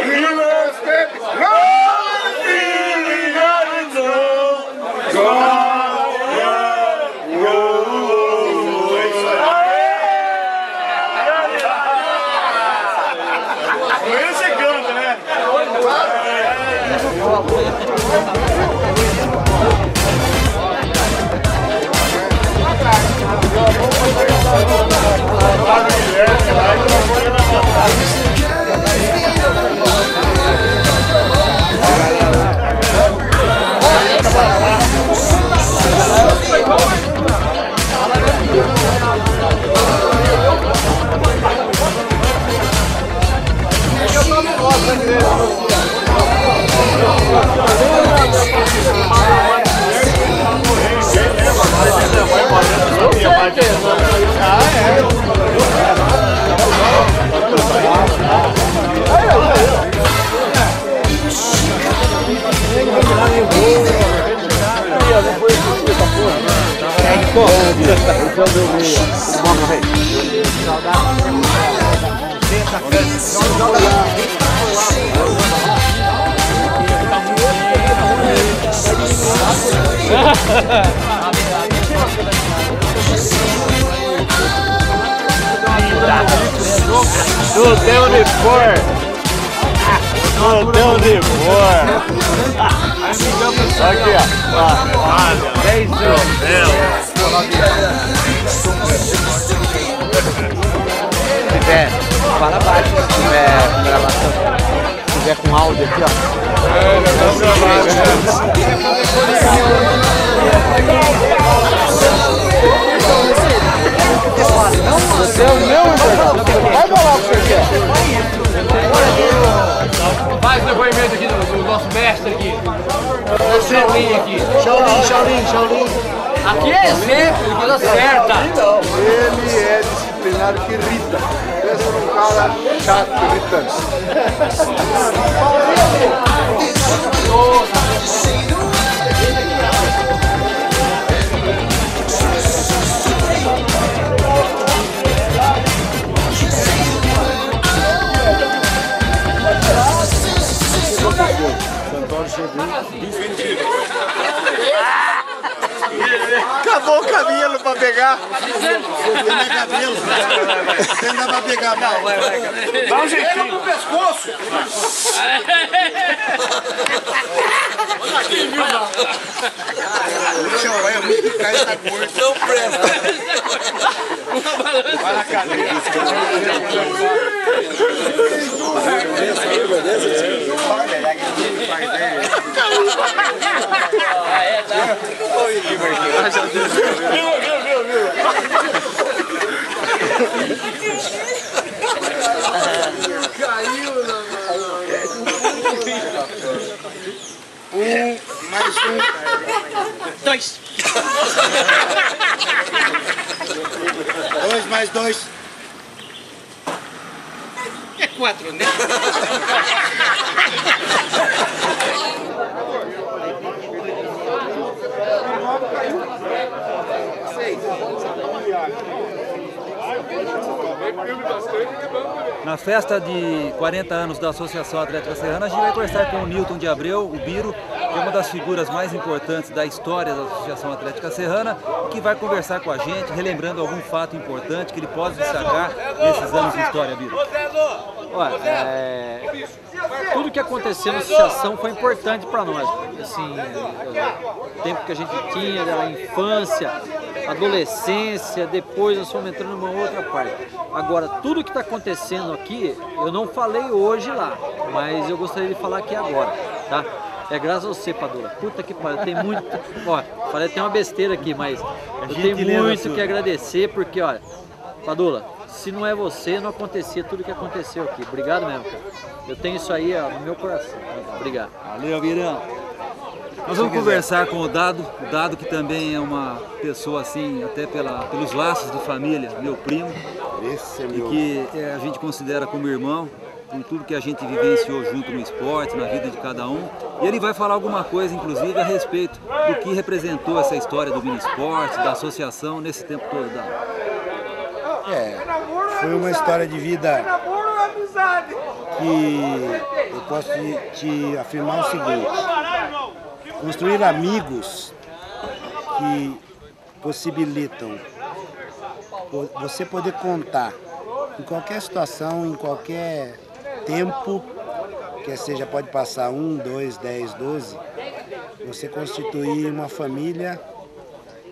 You love that love the feeling. I know. God. Não tem onde for. Não tem onde for. Aqui, ó. 10 Se tiver, fala baixo se tiver gravação. Se tiver com áudio aqui, ó. Você é o meu, vai falar o que você quer. Faz o depoimento aqui do nosso mestre aqui. Do Shaolin aqui. Shaolin. Aqui é exemplo, coisa certa. Ele é disciplinário que irrita. Pensa num cara chato, irritante. Acabou o cabelo pra pegar. Não é cabelo. Não dá pra pegar, não. Dá um jeitinho no pescoço. Olha aqui, viu, não? Vai muito cair, tá morto. Não presta. Vai na cadeira. Caiu, mais um. 2. 2 mais 2. É 4, né? Na festa de 40 anos da Associação Atlética Serrana, a gente vai conversar com o Nilton de Abreu, o Biro, que é uma das figuras mais importantes da história da Associação Atlética Serrana, que vai conversar com a gente, relembrando algum fato importante que ele pode destacar nesses anos de história, Biro. Olha, tudo que aconteceu na associação foi importante para nós. Assim, o tempo que a gente tinha, da infância, adolescência, depois nós fomos entrando numa outra parte. Agora, tudo que está acontecendo aqui, eu não falei hoje lá, mas eu gostaria de falar aqui agora, tá? É graças a você, Padula. Puta que pariu, tem muito... Ó, falei até uma besteira aqui, mas eu tenho muito que agradecer, porque, olha, Padula, se não é você, não acontecia tudo que aconteceu aqui. Obrigado mesmo, cara. Eu tenho isso aí ó, no meu coração. Obrigado. Valeu, Virão. Nós vamos conversar com o Dado que também é uma pessoa assim, até pelos laços de família, meu primo, e que a gente considera como irmão, com tudo que a gente vivenciou junto no esporte, na vida de cada um. E ele vai falar alguma coisa, inclusive, a respeito do que representou essa história do mini esporte, da associação, nesse tempo todo, Dado. Foi uma história de vida que eu posso te afirmar o seguinte: construir amigos que possibilitam você poder contar em qualquer situação, em qualquer tempo, que seja, pode passar 1, 2, 10, 12, você constituir uma família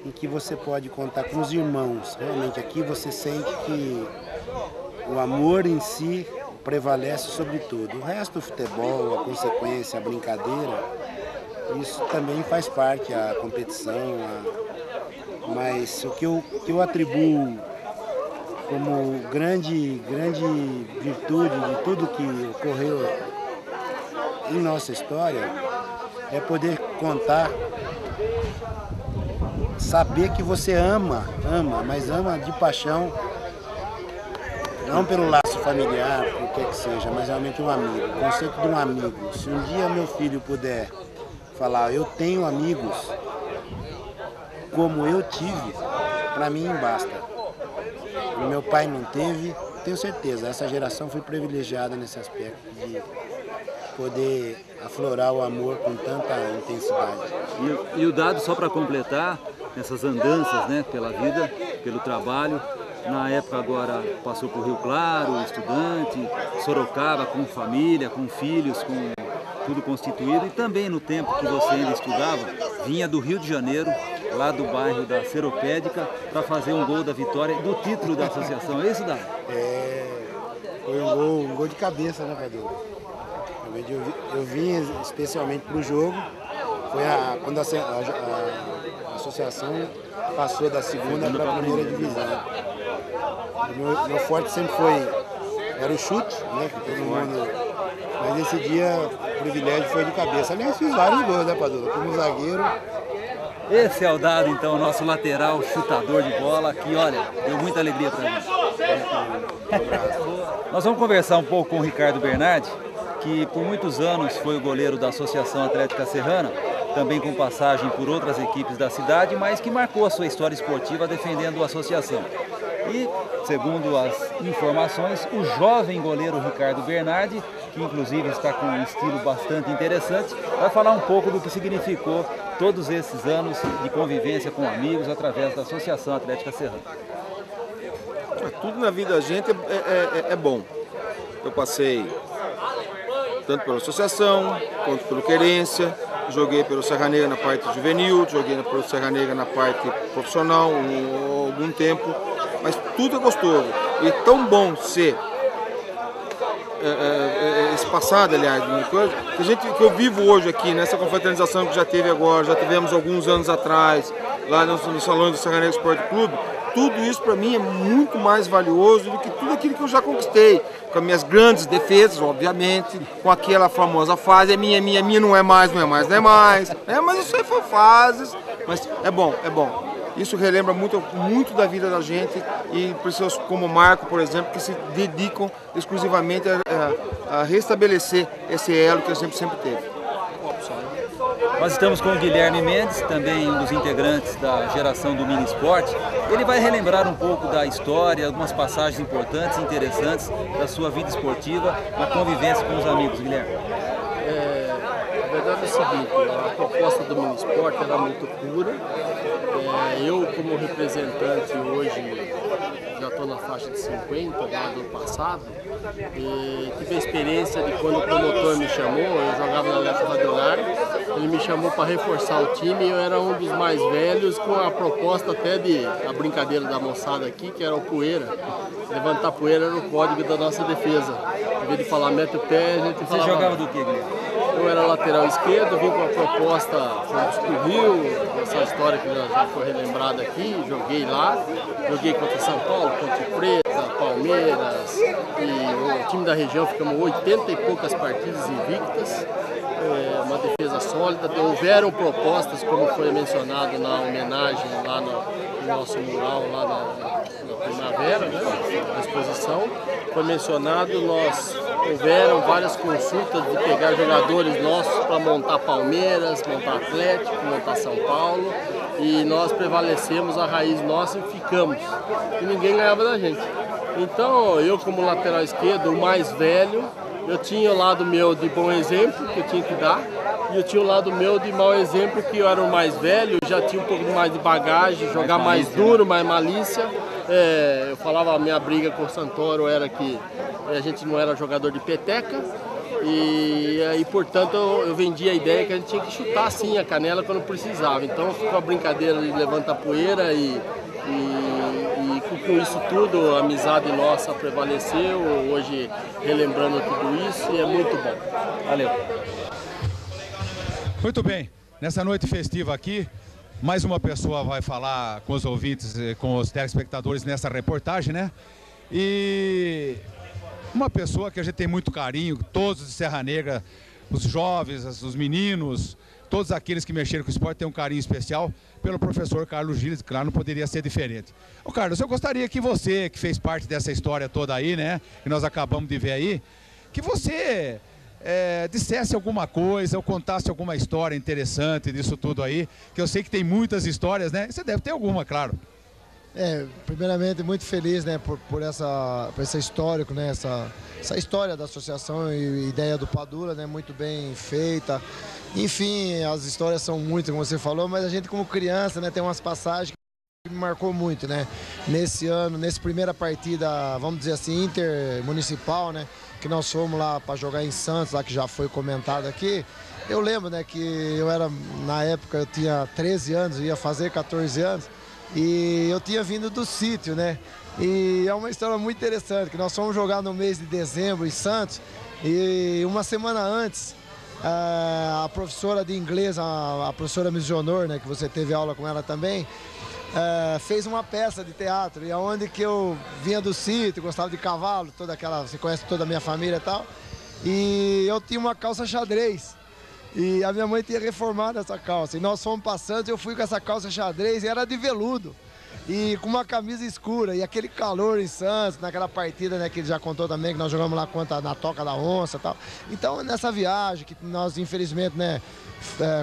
em que você pode contar com os irmãos. Realmente aqui você sente que o amor em si prevalece sobre tudo. O resto, o futebol, a consequência, a brincadeira, isso também faz parte, a competição, mas o que eu atribuo como grande virtude de tudo que ocorreu em nossa história é poder contar, saber que você ama, mas ama de paixão, não pelo laço familiar, por que seja, mas realmente um amigo, o conceito de um amigo. Se um dia meu filho puder falar, eu tenho amigos como eu tive, para mim basta. O meu pai não teve, tenho certeza, essa geração foi privilegiada nesse aspecto de poder aflorar o amor com tanta intensidade. E o Dado, só para completar, nessas andanças, né, pela vida, pelo trabalho, na época agora passou por Rio Claro, estudante, Sorocaba com família, com filhos, com tudo constituído, e também no tempo que você ainda estudava, vinha do Rio de Janeiro, lá do bairro da Seropédica, para fazer um gol da vitória do título da associação. É isso, Dado? Foi um gol de cabeça, né, Padula? Eu vim especialmente para o jogo, foi quando a associação passou da segunda para a primeira divisão. Meu forte sempre era o chute, né, que todo mundo... Mas esse dia o privilégio foi de cabeça. Aliás, fiz vários gols, né, Padula? Como zagueiro. Esse é o Dado, então, nosso lateral chutador de bola, que, olha, deu muita alegria para mim. Nós vamos conversar um pouco com o Ricardo Bernardi, que por muitos anos foi o goleiro da Associação Atlética Serrana, também com passagem por outras equipes da cidade, mas que marcou a sua história esportiva defendendo a associação. E, segundo as informações, o jovem goleiro Ricardo Bernardi, que inclusive está com um estilo bastante interessante, vai falar um pouco do que significou todos esses anos de convivência com amigos através da Associação Atlética Serrana. Tudo na vida da gente é bom. Eu passei tanto pela associação, quanto pelo Querência, joguei pelo Serra Negra na parte juvenil, joguei pelo Serra Negra na parte profissional algum tempo, mas tudo é gostoso. E é tão bom ser esse passado, aliás, que eu vivo hoje aqui, nessa confraternização que já teve agora, já tivemos alguns anos atrás, lá no salão do Serra Negra Esporte Clube. Tudo isso para mim é muito mais valioso do que tudo aquilo que eu já conquistei, com as minhas grandes defesas, obviamente, com aquela famosa fase, é minha, não é mais, mas isso aí foi fases, mas é bom. Isso relembra muito da vida da gente e pessoas como o Marco, por exemplo, que se dedicam exclusivamente a restabelecer esse elo que a gente sempre teve. Nós estamos com o Guilherme Mendes, também um dos integrantes da geração do mini esporte. Ele vai relembrar um pouco da história, algumas passagens importantes e interessantes da sua vida esportiva, na convivência com os amigos. Guilherme. Na verdade, o seguinte, a proposta do Minisport era muito pura. Eu, como representante hoje, já estou na faixa de 50, lá do ano passado, tive a experiência de quando o promotor me chamou, eu jogava na Leco Radiolar, ele me chamou para reforçar o time e eu era um dos mais velhos, com a proposta até de, a brincadeira da moçada aqui, que era o poeira. Levantar poeira era o código da nossa defesa. Em vez de falar mete o pé, a gente falava... Você jogava do que, Guilherme? Eu era lateral esquerdo, vim com a proposta, fomos para o Rio, essa história que já foi relembrada aqui, joguei lá, joguei contra São Paulo, Ponte Preta, Palmeiras, e o time da região ficamos 80 e poucas partidas invictas, uma defesa sólida. Houveram propostas, como foi mencionado na homenagem lá no nosso mural, lá na Primavera, né, na exposição, foi mencionado, houveram várias consultas de pegar jogadores nossos para montar Palmeiras, montar Atlético, montar São Paulo, e nós prevalecemos a raiz nossa e ficamos, e ninguém ganhava da gente. Então, eu como lateral esquerdo, o mais velho, eu tinha o lado meu de bom exemplo, que eu tinha que dar, e eu tinha o lado meu de mau exemplo, que eu era o mais velho, já tinha um pouco mais de bagagem, jogar mais duro, mais malícia. Eu falava, a minha briga com o Santoro era que a gente não era jogador de peteca, e portanto eu vendia a ideia que a gente tinha que chutar sim a canela quando precisava. Então ficou a brincadeira de levanta poeira e com isso tudo a amizade nossa prevaleceu, hoje relembrando tudo isso, e é muito bom. Valeu. Muito bem, nessa noite festiva aqui, mais uma pessoa vai falar com os ouvintes, com os telespectadores nessa reportagem, né? E uma pessoa que a gente tem muito carinho, todos de Serra Negra, os jovens, os meninos, todos aqueles que mexeram com o esporte têm um carinho especial pelo professor Carlos Gilles, claro, não poderia ser diferente. Ô Carlos, eu gostaria que você, que fez parte dessa história toda aí, né, que nós acabamos de ver aí, que você dissesse alguma coisa ou contasse alguma história interessante disso tudo aí, que eu sei que tem muitas histórias, né? Você deve ter alguma, claro. Primeiramente, muito feliz, né, por esse histórico, né, essa história da associação e ideia do Padula, né, muito bem feita. Enfim, as histórias são muitas, como você falou, mas a gente como criança, né, tem umas passagens que me marcou muito, né? Nesse ano, nessa primeira partida, vamos dizer assim, intermunicipal, né, que nós fomos lá para jogar em Santos, lá que já foi comentado aqui. Eu lembro, né, que eu era, na época eu tinha 13 anos, ia fazer 14 anos, e eu tinha vindo do sítio, né? E é uma história muito interessante, que nós fomos jogar no mês de dezembro em Santos, e uma semana antes, a professora de inglês, a professora Miss Honor, né, que você teve aula com ela também, fez uma peça de teatro, e aonde que eu vinha do sítio, gostava de cavalo, toda aquela, você conhece toda a minha família e tal, e eu tinha uma calça xadrez, e a minha mãe tinha reformado essa calça, e nós fomos passando, eu fui com essa calça xadrez, e era de veludo, e com uma camisa escura, e aquele calor em Santos, naquela partida, né, que ele já contou também, que nós jogamos lá na Toca da Onça e tal. Então, nessa viagem, que nós, infelizmente, né,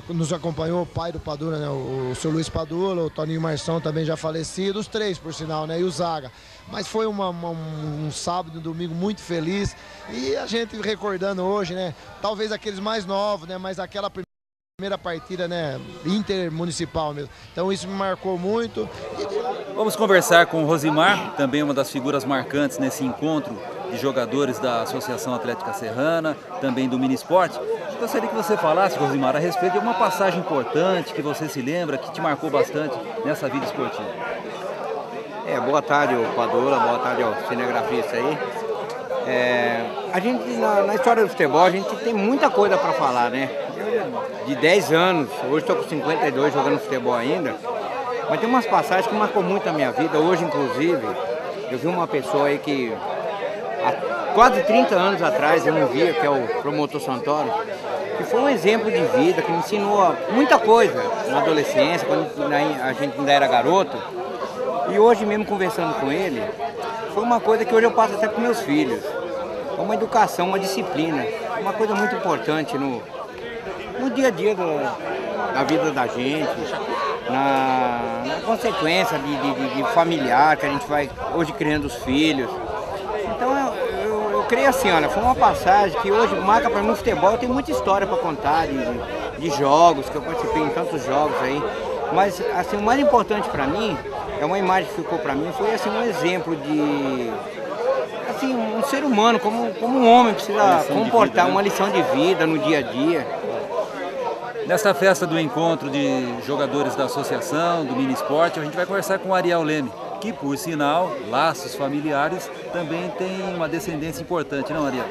nos acompanhou o pai do Padula, né, o seu Luiz Padula, o Toninho Marção também já falecido, os três, por sinal, né, e o Zaga. Mas foi um sábado e um domingo muito feliz, e a gente recordando hoje, né, talvez aqueles mais novos, né, mas aquela primeira partida, né, intermunicipal mesmo. Então isso me marcou muito. Vamos conversar com o Rosimar, também uma das figuras marcantes nesse encontro de jogadores da Associação Atlética Serrana, também do Minisport. Eu gostaria que você falasse, Rosimar, a respeito de uma passagem importante que você se lembra, que te marcou bastante nessa vida esportiva. Boa tarde ao Padula, boa tarde ao cinegrafista aí. A gente, na história do futebol, a gente tem muita coisa para falar, né? De 10 anos, hoje estou com 52 jogando futebol ainda, mas tem umas passagens que marcou muito a minha vida. Hoje, inclusive, eu vi uma pessoa aí que há quase 30 anos atrás eu não via, que é o promotor Santoro, que foi um exemplo de vida, que me ensinou muita coisa na adolescência, quando a gente ainda era garoto. E hoje mesmo conversando com ele, foi uma coisa que hoje eu passo até com meus filhos. Uma educação, uma disciplina, uma coisa muito importante no dia a dia da vida da gente, na consequência de familiar que a gente vai hoje criando os filhos. Então eu creio assim, olha, foi uma passagem que hoje marca para mim no futebol. Eu tenho muita história para contar, de jogos, que eu participei em tantos jogos aí. Mas assim, o mais importante para mim, é uma imagem que ficou para mim, foi assim, um exemplo de assim, um ser humano, como um homem precisa comportar, uma lição de vida no dia a dia. Nesta festa do encontro de jogadores da associação, do Mini Esporte, a gente vai conversar com o Ariel Leme, que por sinal, laços familiares, também tem uma descendência importante, não, Ariel?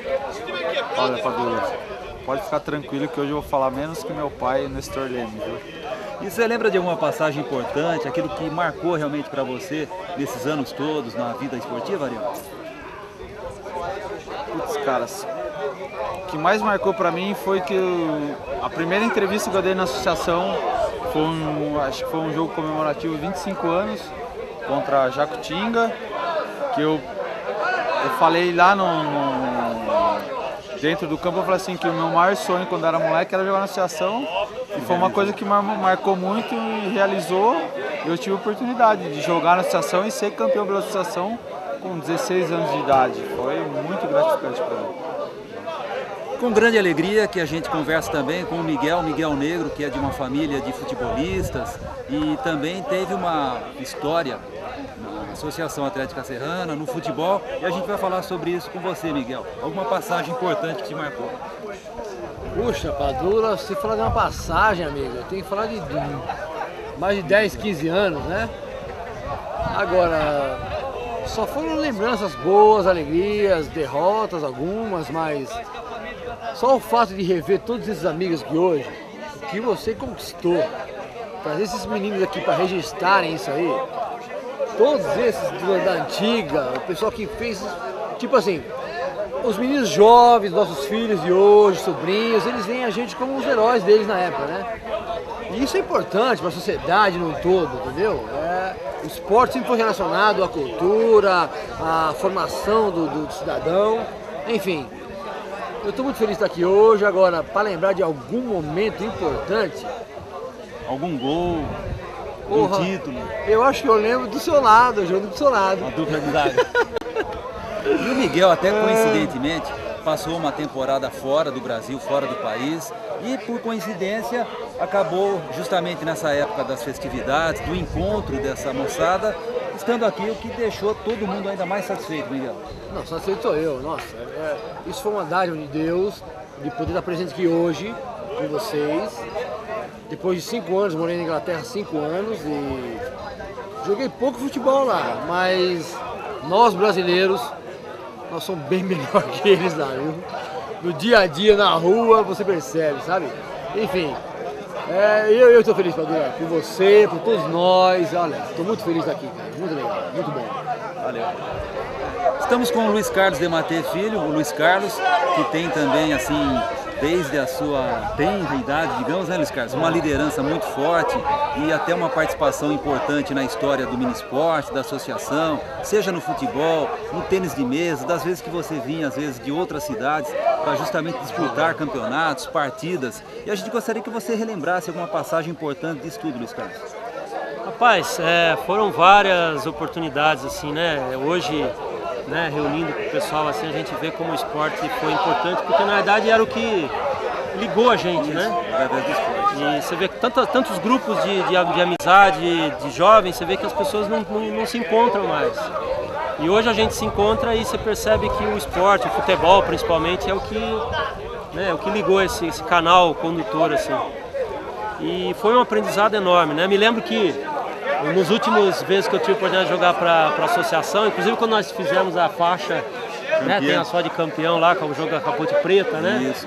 Olha, Padula, pode ficar tranquilo que hoje eu vou falar menos que meu pai, Nestor Leme, viu? E você lembra de alguma passagem importante, aquilo que marcou realmente para você nesses anos todos na vida esportiva, Ariel? Putz, caras, o que mais marcou para mim foi que a primeira entrevista que eu dei na associação acho que foi um jogo comemorativo de 25 anos contra Jacutinga, que eu falei lá dentro do campo, eu falei assim, que o meu maior sonho quando era moleque era jogar na associação, e foi uma coisa que marcou muito e realizou. Eu tive a oportunidade de jogar na associação e ser campeão pela associação com 16 anos de idade. Foi muito gratificante para mim. Com grande alegria que a gente conversa também com o Miguel Negro, que é de uma família de futebolistas e também teve uma história na Associação Atlética Serrana, no futebol, e a gente vai falar sobre isso com você, Miguel. Alguma passagem importante que te marcou? Puxa, Padula, se falar de uma passagem, amigo, eu tenho que falar de mais de 10, 15 anos, né? Agora, só foram lembranças boas, alegrias, derrotas algumas, mas só o fato de rever todos esses amigos que hoje, que você conquistou, trazer esses meninos aqui para registrarem isso aí, todos esses da antiga, o pessoal que fez, tipo assim, os meninos jovens, nossos filhos de hoje, sobrinhos, eles veem a gente como os heróis deles na época, né? E isso é importante para a sociedade no todo, entendeu? O esporte sempre foi relacionado à cultura, à formação do cidadão, enfim. Eu estou muito feliz de estar aqui hoje. Agora, para lembrar de algum momento importante... Algum gol, um título? Eu acho que eu lembro do seu lado, jogando do seu lado. Uma dupla de zaga. E o Miguel, até coincidentemente, passou uma temporada fora do Brasil, fora do país, e por coincidência acabou justamente nessa época das festividades, do encontro dessa moçada, estando aqui, o que deixou todo mundo ainda mais satisfeito, Miguel. Não, satisfeito sou eu, nossa. Isso foi uma dádiva de Deus, de poder estar presente aqui hoje com vocês. Depois de 5 anos, morei na Inglaterra 5 anos e joguei pouco futebol lá, mas nós brasileiros, nós somos bem melhor que eles lá, viu? No dia a dia, na rua, você percebe, sabe? Enfim, eu estou feliz, Padula, por você, por todos nós. Olha, estou muito feliz de estar aqui, cara. Muito legal, muito bom. Valeu. Estamos com o Luiz Carlos Dematê Filho, o Luiz Carlos, que tem também, assim, desde a sua tenra idade, digamos, né, Luiz Carlos, uma liderança muito forte e até uma participação importante na história do Mini Esporte, da associação, seja no futebol, no tênis de mesa, das vezes que você vinha, às vezes, de outras cidades, para justamente disputar campeonatos, partidas. E a gente gostaria que você relembrasse alguma passagem importante disso tudo, Luiz Carlos. Rapaz, foram várias oportunidades, assim, né? Hoje, né, reunindo com o pessoal, assim, a gente vê como o esporte foi importante, porque na verdade era o que ligou a gente, né? E você vê tantos grupos de amizade, de jovens, você vê que as pessoas não se encontram mais. E hoje a gente se encontra e você percebe que o esporte, o futebol principalmente, é o que ligou esse canal condutor, assim. E foi um aprendizado enorme, né? Me lembro que nos últimos vezes que eu tive a oportunidade de jogar para a associação, inclusive quando nós fizemos a faixa, né, tem a só de campeão lá, com o jogo da Capote Preta, né? Isso.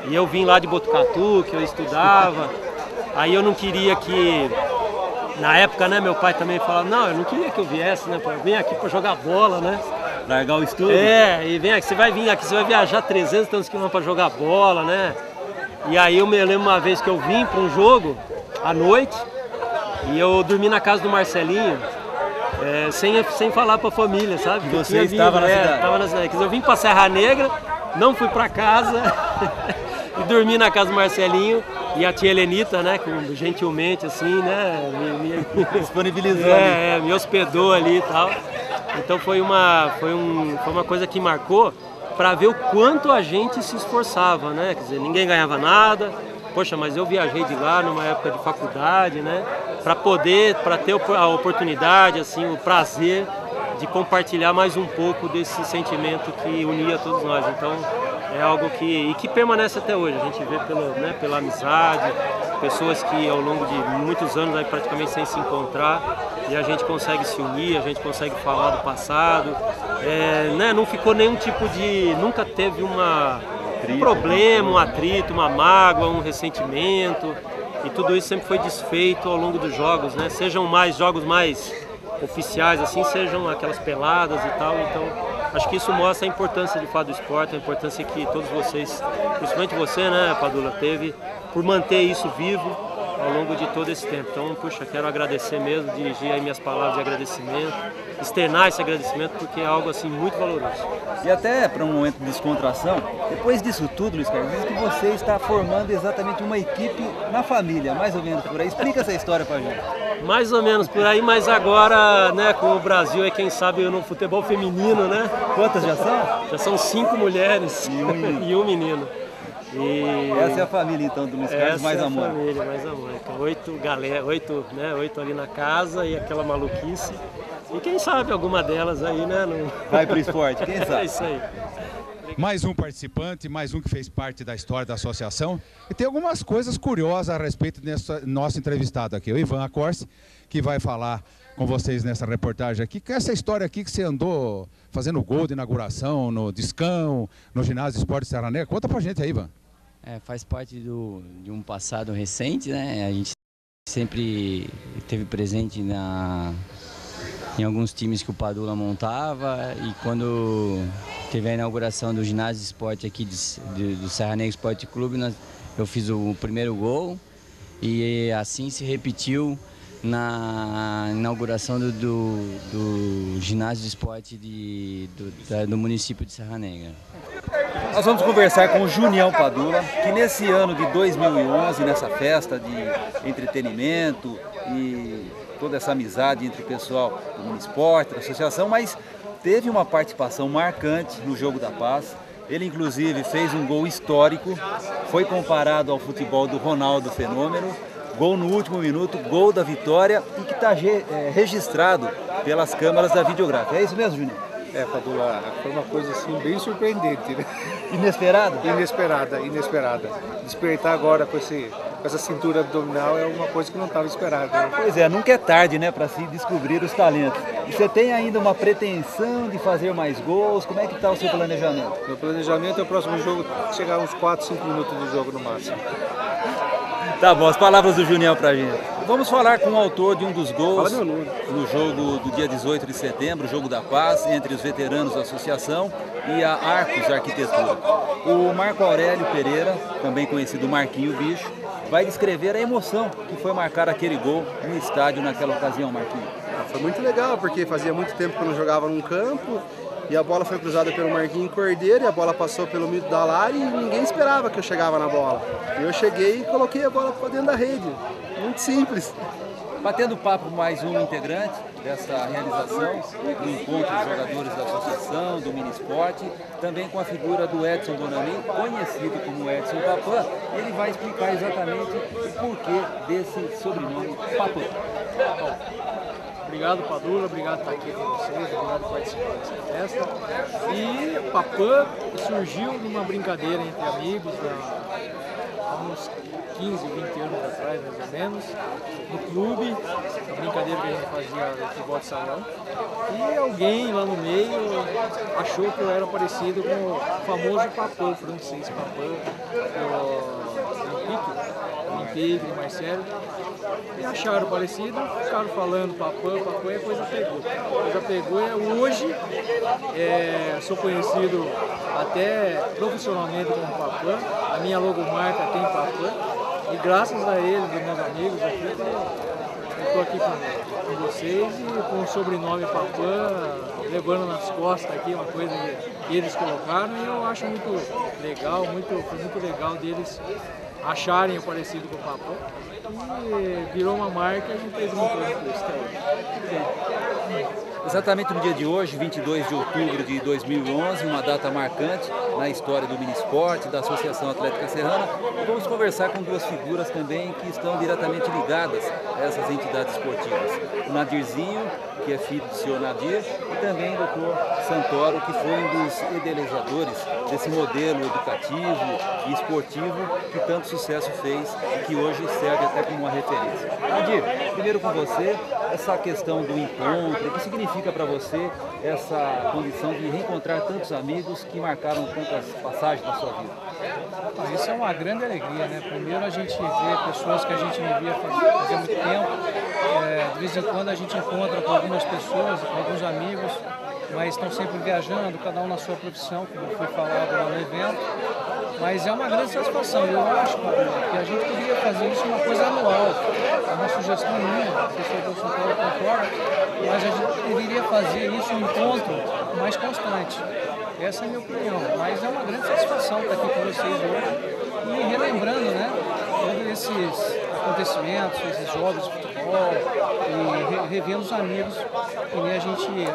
E eu vim lá de Botucatu, que eu estudava, aí eu não queria que, na época, né, meu pai também falava, não, eu não queria que eu viesse, né, pai, vem aqui para jogar bola, né? Largar o estudo? E vem aqui, você vai vir aqui, você vai viajar 300 km para jogar bola, né? E aí eu me lembro uma vez que eu vim para um jogo, à noite, e eu dormi na casa do Marcelinho, sem falar pra família, sabe? Você estava na cidade? Estava na cidade. Eu vim pra Serra Negra, não fui pra casa e dormi na casa do Marcelinho. E a tia Helenita, né, gentilmente assim, né, me disponibilizou, me hospedou ali e tal. Então foi uma coisa que marcou para ver o quanto a gente se esforçava, né? Quer dizer, ninguém ganhava nada. poxa, mas eu viajei de lá numa época de faculdade, né? Para ter a oportunidade, assim, o prazer de compartilhar mais um pouco desse sentimento que unia todos nós. Então, é algo que permanece até hoje. A gente vê pela amizade, pessoas que ao longo de muitos anos aí praticamente sem se encontrar, e a gente consegue se unir, a gente consegue falar do passado. Não ficou nenhum tipo de... Nunca teve um problema, um atrito, uma mágoa, um ressentimento. E tudo isso sempre foi desfeito ao longo dos jogos, né? Sejam jogos mais oficiais, assim, sejam aquelas peladas e tal. Então, acho que isso mostra a importância de fato do esporte, a importância que todos vocês, principalmente você, né, Padula, teve por manter isso vivo ao longo de todo esse tempo. Então, puxa, quero agradecer mesmo, dirigir aí minhas palavras de agradecimento, externar esse agradecimento, porque é algo assim muito valoroso. E até para um momento de descontração, depois disso tudo, Luiz Carlos, diz que você está formando exatamente uma equipe na família, mais ou menos por aí. Explica essa história pra gente. Mais ou menos por aí, mas agora, né, com o Brasil, quem sabe no futebol feminino, né? Quantas já são? Já são 5 mulheres e um menino. Essa é a família então do Luiz Carlos, mais amor. Essa é a família, mais amor. Então, 8 ali na casa e aquela maluquice. E quem sabe alguma delas aí, né? Vai pro esporte, quem sabe? É isso aí. Mais um participante, mais um que fez parte da história da associação. E tem algumas coisas curiosas a respeito desse nosso entrevistado aqui, o Ivan Acorce, que vai falar com vocês nessa reportagem aqui, que é essa história aqui que você andou fazendo gol de inauguração no Discão, no Ginásio Esporte Serra Negra. Conta pra gente aí, Ivan. Faz parte de um passado recente, né? A gente sempre esteve presente em alguns times que o Padula montava, e quando teve a inauguração do ginásio de esporte aqui do Serra Negra Esporte Clube, eu fiz o primeiro gol, e assim se repetiu na inauguração do ginásio de esporte do município de Serra Negra. Nós vamos conversar com o Junião Padula, que nesse ano de 2011, nessa festa de entretenimento e toda essa amizade entre o pessoal do Munisporte, da associação, mas teve uma participação marcante no Jogo da Paz. Ele inclusive fez um gol histórico, foi comparado ao futebol do Ronaldo Fenômeno, gol no último minuto, gol da vitória, e que está registrado pelas câmaras da videográfica. É isso mesmo, Juninho? Padula, foi uma coisa assim bem surpreendente, né? Inesperada? Inesperada. Despertar agora com essa cintura abdominal é uma coisa que não estava esperada. Né? Pois é, nunca é tarde, né, para se descobrir os talentos. E você tem ainda uma pretensão de fazer mais gols? Como é que está o seu planejamento? Meu planejamento é o próximo jogo chegar uns 4, 5 minutos do jogo no máximo. Tá bom, as palavras do Junião pra gente. Vamos falar com o autor de um dos gols no jogo do dia 18 de setembro, o Jogo da Paz, entre os veteranos da associação e a Arcos Arquitetura. O Marco Aurélio Pereira, também conhecido Marquinho Bicho, vai descrever a emoção que foi marcar aquele gol no estádio naquela ocasião, Marquinho. Foi muito legal, porque fazia muito tempo que eu não jogava num campo, e a bola foi cruzada pelo Marquinho Cordeiro, e a bola passou pelo meio da área, e ninguém esperava que eu chegava na bola. E eu cheguei e coloquei a bola para dentro da rede. Muito simples. Batendo papo mais um integrante dessa realização, do encontro dos jogadores da associação, do Munisporte, também com a figura do Edson Bonami, conhecido como Edson Papã. Ele vai explicar exatamente o porquê desse sobrenome Papã. Obrigado, Padula, obrigado por estar aqui com vocês, obrigado por participar dessa festa. E Papã surgiu numa brincadeira entre amigos há uns 15, 20 anos atrás, mais ou menos, no clube, a brincadeira que a gente fazia de futebol de salão. E alguém lá no meio achou que eu era parecido com o famoso Papã, o francês Papã, o Pedro, o Marcelo. E acharam parecido, ficaram falando Papã, e a coisa pegou. A coisa pegou e hoje sou conhecido até profissionalmente como Papã. A minha logomarca tem Papã. E graças a eles, e meus amigos aqui, eu estou aqui com vocês e com o sobrenome Papã, levando nas costas aqui uma coisa que eles colocaram, e eu acho muito legal, foi muito legal deles acharem o parecido com o Papã. E virou uma marca e a gente fez muito isso. Exatamente no dia de hoje, 22 de outubro de 2011, uma data marcante na história do Minisport, da Associação Atlética Serrana. E vamos conversar com duas figuras também que estão diretamente ligadas a essas entidades esportivas. O Nadirzinho, que é filho do senhor Nadir, e também o doutor Santoro, que foi um dos idealizadores desse modelo educativo e esportivo que tanto sucesso fez e que hoje serve até como uma referência. Nadir, primeiro com você, essa questão do encontro, o que significa para você essa condição de reencontrar tantos amigos que marcaram tantas passagens na sua vida? Isso é uma grande alegria, né? Primeiro a gente vê pessoas que a gente não via fazia muito tempo, de vez em quando a gente encontra com algumas pessoas, com alguns amigos, mas estão sempre viajando, cada um na sua profissão, como foi falado lá no evento. Mas é uma grande satisfação. Eu acho que a gente poderia fazer isso uma coisa anual. É uma sugestão minha, não sei se o doutor Santoro concorda, mas a gente deveria fazer isso um encontro mais constante. Essa é a minha opinião. Mas é uma grande satisfação estar aqui com vocês hoje e relembrando, né, todos esses acontecimentos, esses jogos de futebol e revendo os amigos que nem a gente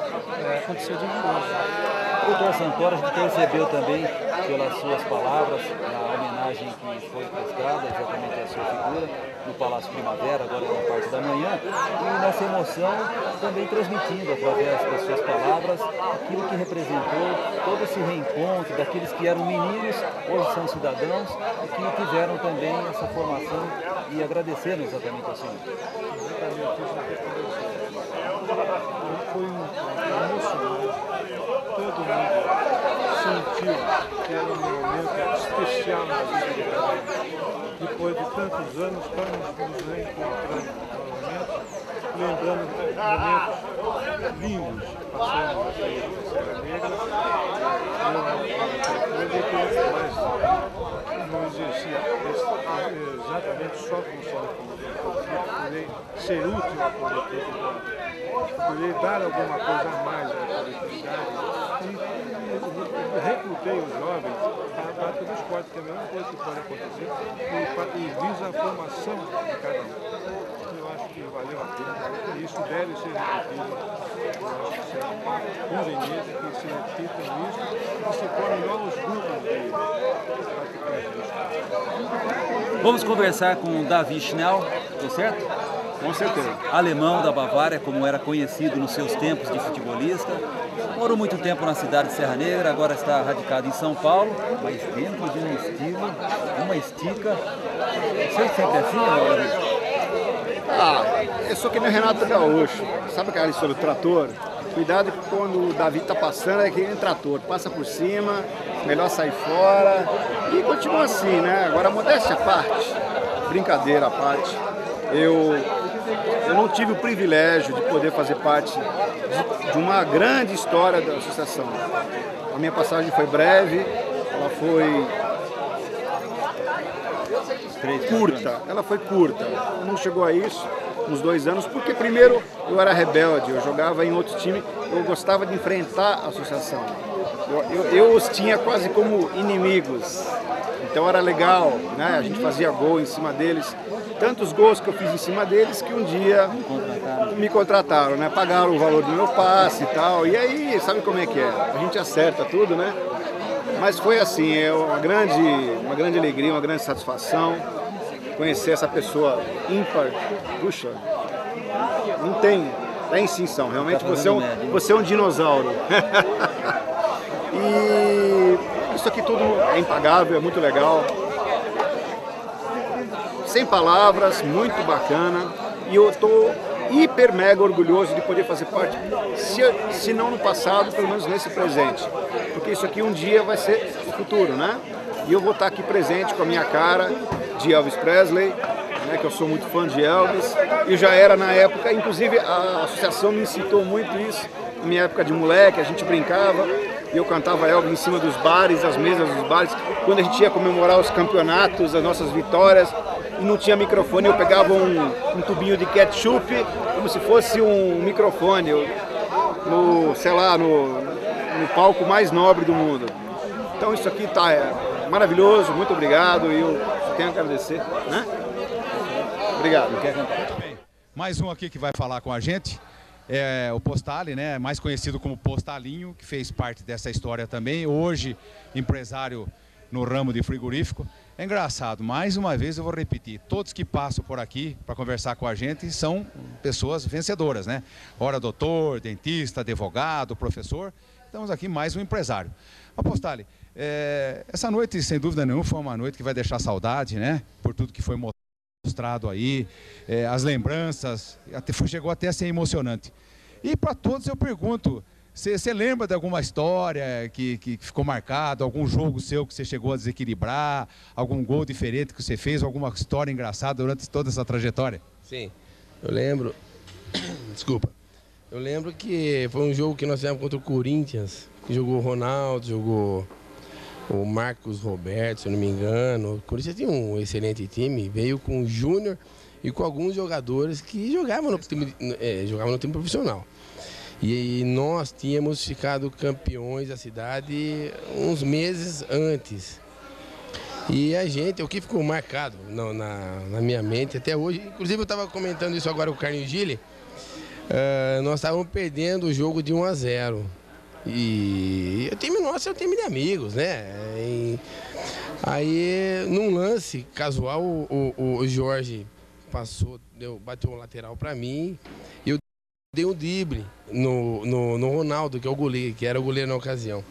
aconteceu de hoje. Doutor Santoro, a gente percebeu também pelas suas palavras a homenagem que foi prestada exatamente à sua figura no Palácio Primavera, agora na parte da manhã, e nessa emoção também transmitindo através das suas palavras aquilo que representou todo esse reencontro daqueles que eram meninos, hoje são cidadãos e que tiveram também essa formação e agradecendo exatamente ao senhor. Foi emocionante. Todo mundo sentiu que era um momento especial na vida de cada um. Depois de tantos anos, estamos nos reencontrando novamente, lembrando momentos lindos que passamos aqui na Serra Negra. Mas não exercia exatamente só como procurei ser útil à coletividade, procurei dar alguma coisa a mais à coletividade e recrutei os jovens para a prática do esporte, que é a melhor coisa que pode acontecer, e visa a formação de cada um. Eu acho que valeu a pena, e isso deve ser repetido na nossa sociedade. Usem nisso, que se repitam isso e se formem novos grupos de praticantes do esporte. Vamos conversar com o Davi Schnell, tá certo? Com certeza. Alemão da Bavária, como era conhecido nos seus tempos de futebolista. Morou muito tempo na cidade de Serra Negra, agora está radicado em São Paulo, mas dentro de um estilo, uma estica. Você sempre assim, eu sou que nem o Renato Gaúcho. Sabe aquela história do trator? Cuidado que quando o Davi está passando é que nem trator. Passa por cima, melhor sair fora. E continua assim, né? Agora, modéstia à parte, brincadeira à parte, eu não tive o privilégio de poder fazer parte de uma grande história da associação. A minha passagem foi breve, ela foi curta, não chegou a isso nos 2 anos, porque primeiro eu era rebelde, eu jogava em outro time, eu gostava de enfrentar a associação, eu os tinha quase como inimigos, então era legal, né? A gente fazia gol em cima deles, tantos gols que eu fiz em cima deles que um dia me contrataram, né? Pagaram o valor do meu passe e tal, e aí sabe como é que é, a gente acerta tudo, né? Mas foi assim, uma grande alegria, uma grande satisfação conhecer essa pessoa ímpar. Puxa, não tem, é extinção, realmente você é um dinossauro. E isso aqui tudo é impagável, é muito legal. Sem palavras, muito bacana. E eu estou hiper mega orgulhoso de poder fazer parte, se não no passado, pelo menos nesse presente. Porque isso aqui um dia vai ser o futuro, né? E eu vou estar aqui presente com a minha cara de Elvis Presley, né, que eu sou muito fã de Elvis, e já era na época, inclusive a associação me incitou muito isso, na minha época de moleque, a gente brincava, e eu cantava Elvis em cima dos bares, as mesas dos bares, quando a gente ia comemorar os campeonatos, as nossas vitórias, e não tinha microfone, eu pegava um tubinho de ketchup, como se fosse um microfone, sei lá, no palco mais nobre do mundo. Então isso aqui está maravilhoso, muito obrigado, e eu só tenho a agradecer, né? Obrigado. Bem, mais um aqui que vai falar com a gente é o Postali, né, mais conhecido como Postalinho, que fez parte dessa história também, hoje empresário no ramo de frigorífico. É engraçado, mais uma vez eu vou repetir, todos que passam por aqui para conversar com a gente são pessoas vencedoras, né? Ora doutor, dentista, advogado, professor, estamos aqui mais um empresário. Postali, essa noite, sem dúvida nenhuma, foi uma noite que vai deixar saudade, né? Por tudo que foi mostrado aí, as lembranças, chegou até a ser emocionante. E para todos eu pergunto, você lembra de alguma história que ficou marcada, algum jogo seu que você chegou a desequilibrar, algum gol diferente que você fez, alguma história engraçada durante toda essa trajetória? Sim, eu lembro, desculpa, eu lembro que foi um jogo que nós fizemos contra o Corinthians, que jogou o Ronaldo, jogou o Marcos Roberto, se eu não me engano. O Corinthians tinha um excelente time, veio com o Júnior e com alguns jogadores que jogavam no time profissional. E nós tínhamos ficado campeões da cidade uns meses antes. E a gente, o que ficou marcado na minha mente até hoje, inclusive eu estava comentando isso agora com o Carlinhos Gili, nós estávamos perdendo o jogo de 1-0. E o time nosso é um time de amigos, né? Aí, num lance casual, o Jorge bateu um lateral para mim e eu dei um drible no Ronaldo, que é o goleiro, que era o goleiro na ocasião.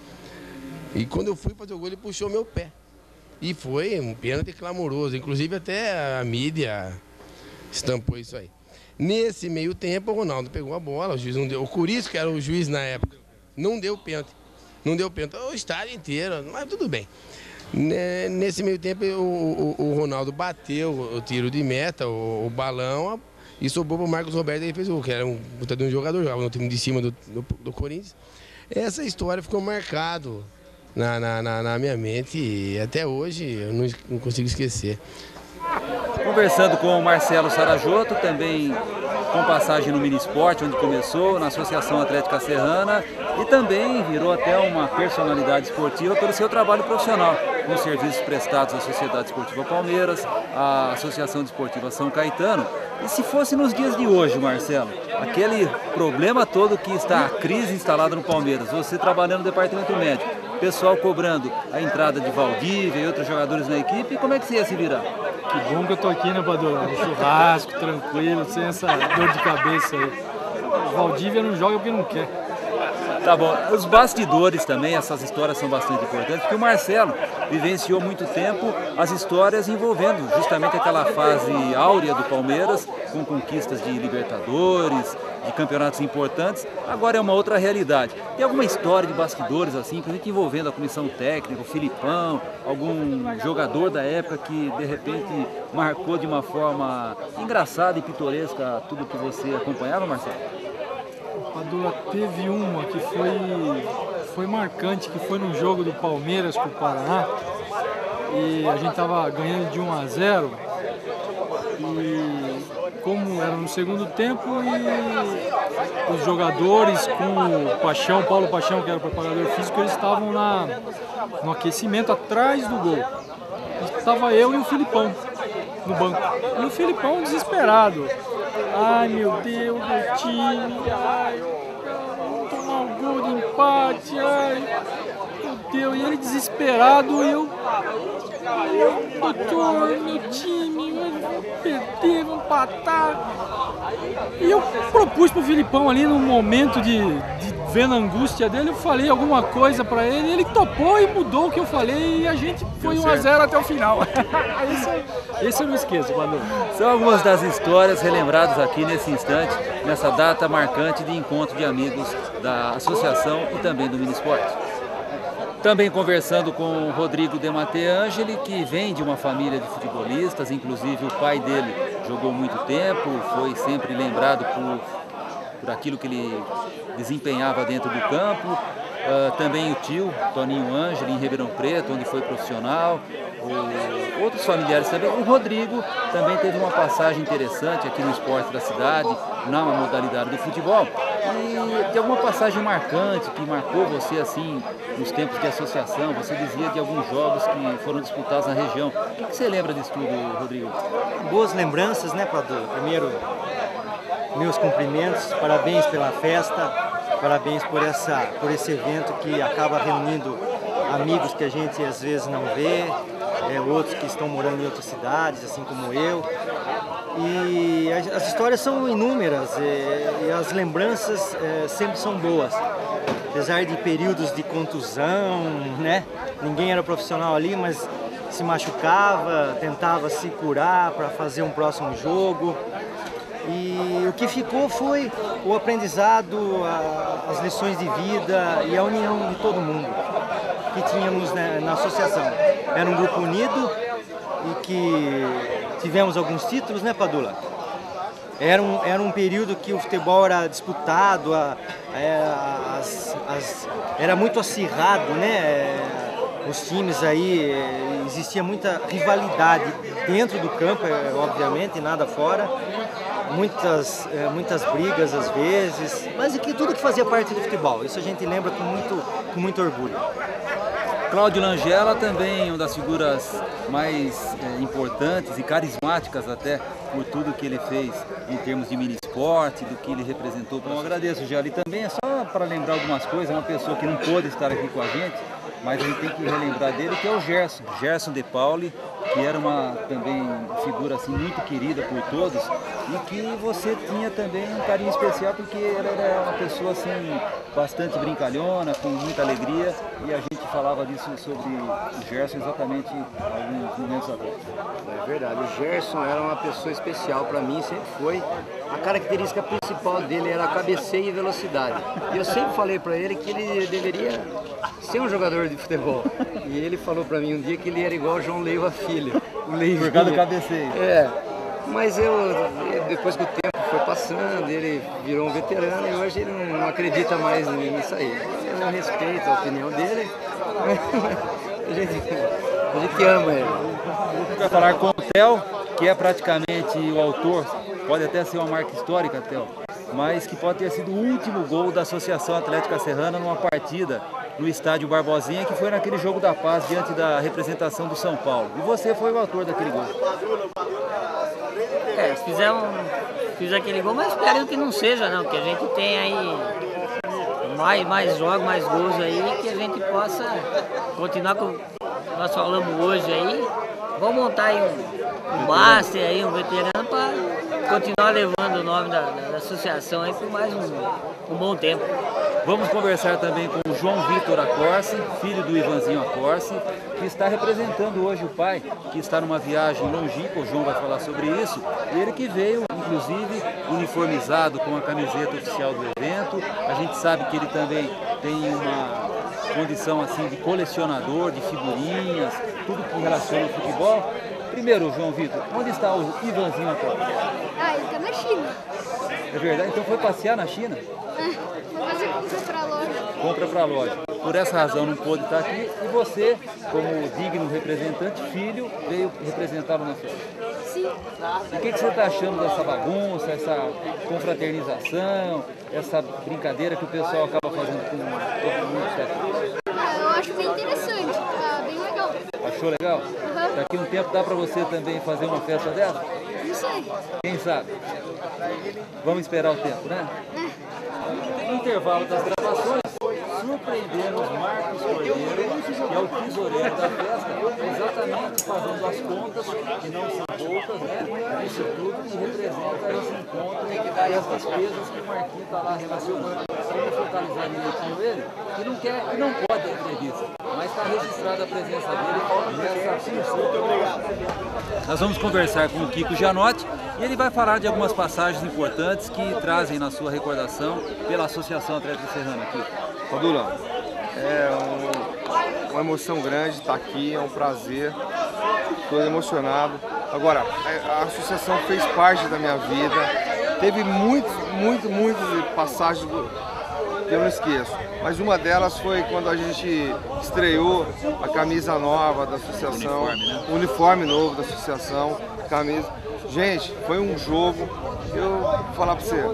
E quando eu fui fazer o gol, ele puxou meu pé. E foi um pênalti clamoroso, inclusive até a mídia estampou isso aí. Nesse meio tempo, o Ronaldo pegou a bola, o juiz não deu. O Curisco, que era o juiz na época, não deu pênalti. Não deu pênalti. O estádio inteiro, mas tudo bem. Nesse meio tempo, o Ronaldo bateu o tiro de meta, o balão, e sobrou para o Marcos Roberto, e ele fez o gol, que era um jogador, jogava no time de cima do Corinthians. Essa história ficou marcada na minha mente e até hoje eu não consigo esquecer. Conversando com o Marcelo Sarajoto, também com passagem no Minisport, onde começou, na Associação Atlética Serrana, e também virou até uma personalidade esportiva pelo seu trabalho profissional, com os serviços prestados à Sociedade Esportiva Palmeiras, à Associação Desportiva São Caetano. E se fosse nos dias de hoje, Marcelo, aquele problema todo que está a crise instalada no Palmeiras, você trabalhando no departamento médico, pessoal cobrando a entrada de Valdívia e outros jogadores na equipe, como é que você ia se virar? Que bom que eu tô aqui, né, Padula? No churrasco, tranquilo, sem essa dor de cabeça aí. O Valdívia não joga porque não quer. Tá bom. Os bastidores também, essas histórias são bastante importantes, porque o Marcelo vivenciou muito tempo as histórias envolvendo justamente aquela fase áurea do Palmeiras, com conquistas de Libertadores, de campeonatos importantes. Agora é uma outra realidade. Tem alguma história de bastidores assim, principalmente envolvendo a comissão técnica, o Filipão, algum jogador da época que de repente marcou de uma forma engraçada e pitoresca tudo que você acompanhava, Marcelo? Padula, teve uma que foi marcante, que foi num jogo do Palmeiras com o Paraná, e a gente estava ganhando de 1-0, e como era no segundo tempo, e os jogadores com o Paixão, Paulo Paixão, que era o preparador físico, eles estavam no aquecimento atrás do gol. Estava eu e o Filipão no banco, e o Filipão desesperado. Ai, meu Deus, meu time, ai, vamos tomar um gol de empate, ai, meu Deus, e ele desesperado, e eu, doutor, meu time, vamos perder, vamos empatar. E eu propus pro Filipão ali, no momento de vendo a angústia dele, eu falei alguma coisa pra ele, e ele topou e mudou o que eu falei, e a gente foi 1-0 até o final. Esse eu não esqueço, Manu. São algumas das histórias relembradas aqui nesse instante, nessa data marcante de encontro de amigos da associação e também do Minisport. Também conversando com o Rodrigo De Mateangeli, que vem de uma família de futebolistas, inclusive o pai dele jogou muito tempo, foi sempre lembrado por aquilo que ele desempenhava dentro do campo. Também o tio, Toninho Ângeli, em Ribeirão Preto, onde foi profissional. Outros familiares também. O Rodrigo também teve uma passagem interessante aqui no esporte da cidade, na modalidade do futebol. E de alguma passagem marcante, que marcou você assim, nos tempos de associação, você dizia de alguns jogos que foram disputados na região. O que você lembra disso tudo, Rodrigo? Boas lembranças, né, Padu? Primeiro, meus cumprimentos, parabéns pela festa, parabéns por esse evento que acaba reunindo amigos que a gente às vezes não vê, outros que estão morando em outras cidades, assim como eu. E as histórias são inúmeras e as lembranças sempre são boas. Apesar de períodos de contusão, né? Ninguém era profissional ali, mas se machucava, tentava se curar para fazer um próximo jogo. E o que ficou foi o aprendizado, as lições de vida e a união de todo mundo que tínhamos, né, na associação. Era um grupo unido e que tivemos alguns títulos, né, Padula? Era um período que o futebol era disputado, era muito acirrado, né? Os times aí, existia muita rivalidade dentro do campo, obviamente, nada fora. Muitas brigas às vezes, mas tudo que fazia parte do futebol. Isso a gente lembra com muito orgulho. Cláudio Langella também uma das figuras mais importantes e carismáticas até por tudo que ele fez em termos de mini esporte, do que ele representou. Então eu agradeço, Gelo. E também é só para lembrar algumas coisas, uma pessoa que não pôde estar aqui com a gente, mas a gente tem que relembrar dele, que é o Gerson De Pauli, que era também figura assim, muito querida por todos e que você tinha também um carinho especial porque ela era uma pessoa assim, bastante brincalhona, com muita alegria, e a gente falava disso sobre o Gerson exatamente alguns momentos atrás. É verdade, o Gerson era uma pessoa especial para mim, sempre foi. A característica principal dele era a cabeceio e velocidade. E eu sempre falei para ele que ele deveria ser um jogador de futebol. E ele falou para mim um dia que ele era igual o João Leiva Filho. Por causa do cabeceio. Mas depois que o tempo foi passando, ele virou um veterano e hoje ele não acredita mais nisso aí. Eu não respeito a opinião dele. A gente ama ele. Vai falar com o Theo, que é praticamente o autor, pode até ser uma marca histórica, Theo, mas que pode ter sido o último gol da Associação Atlética Serrana numa partida no estádio Barbosinha, que foi naquele jogo da paz diante da representação do São Paulo. E você foi o autor daquele gol. Fiz aquele gol, mas espero que não seja, não, que a gente tem aí mais jogos, mais gols aí, que a gente possa continuar com o que nós falamos hoje aí. Vamos montar aí um master aí, um veterano, para continuar levando o nome da associação aí por mais um bom tempo. Vamos conversar também com o João Vitor Acorce, filho do Ivanzinho Acorce, que está representando hoje o pai, que está numa viagem longínqua, o João vai falar sobre isso, e ele que veio, inclusive, uniformizado com a camiseta oficial do evento. A gente sabe que ele também tem uma condição assim de colecionador, de figurinhas, tudo que relaciona ao futebol. Primeiro, João Vitor, onde está o Ivanzinho Acorce? Ele está na China. É verdade? Então foi passear na China? Vou fazer compra para a loja. Compra para a loja. Por essa razão não pôde estar aqui e você, como digno representante, filho, veio representá-lo na festa. Sim. E o que você está achando dessa bagunça, essa confraternização, essa brincadeira que o pessoal acaba fazendo com todo mundo? Eu acho bem interessante, tá bem legal. Achou legal? Uhum. Daqui a um tempo dá para você também fazer uma festa dessa? Não sei. Quem sabe? Vamos esperar o tempo, né? No intervalo das gravações, surpreendemos Marcos Cordeiro, que é o tesoureiro da festa, exatamente fazendo as contas, que não são poucas, né? Isso tudo que representa esse encontro e as despesas que o Marquinhos está lá relacionando. Vamos focalizar direitinho ele, que não pode ter entrevista, mas está registrada a presença dele nessa função. Nós vamos conversar com o Kiko Gianotti e ele vai falar de algumas passagens importantes que trazem na sua recordação pela Associação Atlética Serrana. Kiko. Padula, é uma emoção grande estar aqui, é um prazer, estou emocionado. Agora, a associação fez parte da minha vida, teve muitas passagens que eu não esqueço, mas uma delas foi quando a gente estreou a camisa nova da associação, o uniforme novo da associação, camisa. Gente, foi um jogo, eu vou falar para você,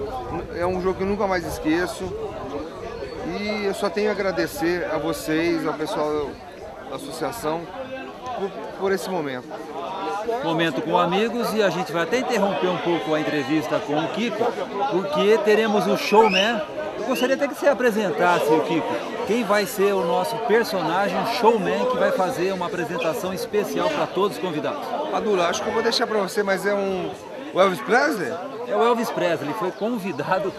é um jogo que eu nunca mais esqueço. E eu só tenho a agradecer a vocês, ao pessoal da associação, por esse momento. momento com amigos e a gente vai até interromper um pouco a entrevista com o Kiko, porque teremos o showman. Eu gostaria até que você apresentasse, o Kiko, quem vai ser o nosso personagem showman que vai fazer uma apresentação especial para todos os convidados. Padula, acho que eu vou deixar para você, mas é o Elvis Presley? É o Elvis Presley, ele foi convidado,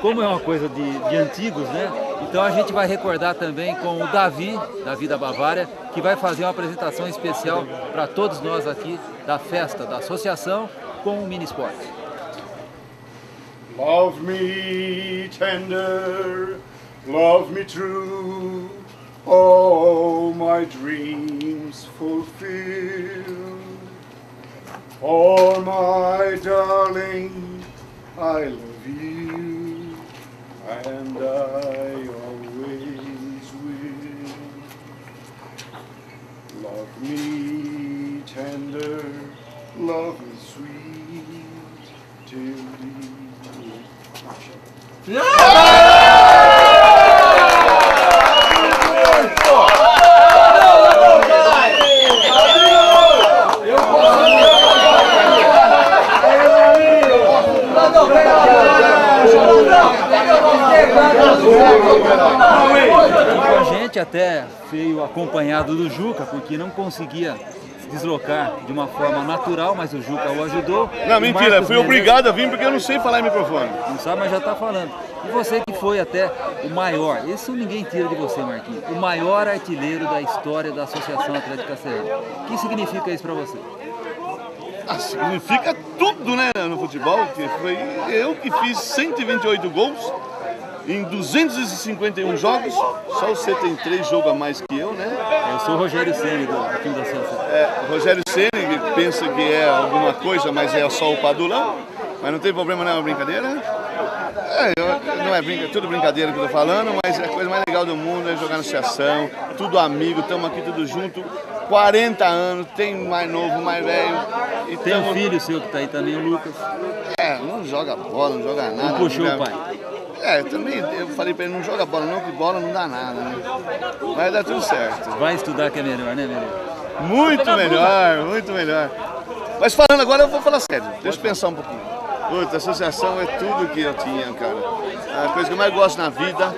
como é uma coisa de antigos, né? Então a gente vai recordar também com o Davi da Bavária, que vai fazer uma apresentação especial para todos nós aqui da festa, da associação com o Mini Esporte. Love me tender, love me true, all my dreams fulfill. For my darling, I love you, and I always will. Love me tender, love me sweet, till the A gente até veio acompanhado do Juca, porque não conseguia se deslocar de uma forma natural, mas o Juca o ajudou. Não, mentira, fui obrigado a vir porque eu não sei falar em microfone. Não sabe, mas já está falando. E você que foi até o maior, isso ninguém tira de você, Marquinhos, o maior artilheiro da história da Associação Atlética Serrana. O que significa isso para você? Significa tudo, né, no futebol, que foi eu que fiz 128 gols em 251 jogos, só você tem 3 jogos a mais que eu, né? Eu sou o Rogério Ceni do time da Associação. O Rogério Ceni, que pensa que é alguma coisa, mas é só o Padulão, mas não tem problema, não é uma brincadeira. Não é tudo brincadeira que eu tô falando, mas é a coisa mais legal do mundo, é jogar na associação, tudo amigo, estamos aqui tudo junto, 40 anos, tem mais novo, mais velho. E tem um filho seu que está aí também, o Lucas. Não joga bola, não joga nada. Não puxou o pai. Também eu falei pra ele, não joga bola não, que bola não dá nada, né? Mas dá tudo certo. Vai estudar que é melhor, né, meu? Muito melhor, muito melhor. Mas falando agora, eu vou falar sério, deixa eu pensar um pouquinho. Puta, a associação é tudo que eu tinha, cara. A coisa que eu mais gosto na vida,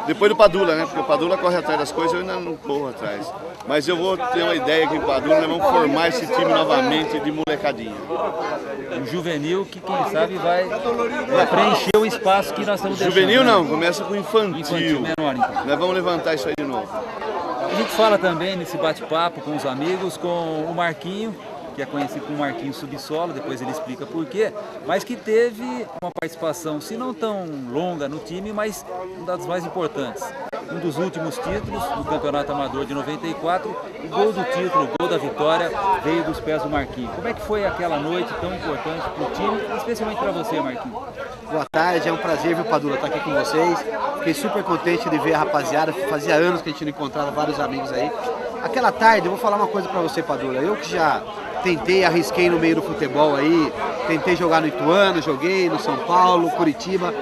depois do Padula, né? Porque o Padula corre atrás das coisas, eu ainda não corro atrás. Mas eu vou ter uma ideia que o Padula, nós vamos formar esse time novamente de molecadinha. Um juvenil que, quem sabe, vai preencher o espaço que nós estamos deixando. Juvenil não, começa com infantil. Infantil menor, então. Nós vamos levantar isso aí de novo. A gente fala também nesse bate-papo com os amigos, com o Marquinho, que é conhecido como Marquinho Subsolo, depois ele explica por quê, mas que teve uma participação, se não tão longa no time, mas uma das mais importantes. Um dos últimos títulos do Campeonato Amador de 94, o gol do título, o gol da vitória, veio dos pés do Marquinho. Como é que foi aquela noite tão importante para o time, especialmente para você, Marquinho? Boa tarde, é um prazer, viu, Padula, estar aqui com vocês. Fiquei super contente de ver a rapaziada, fazia anos que a gente não encontrava vários amigos aí. Aquela tarde, eu vou falar uma coisa para você, Padula, eu que já tentei, arrisquei no meio do futebol aí, tentei jogar no Ituano, joguei no São Paulo, Curitiba.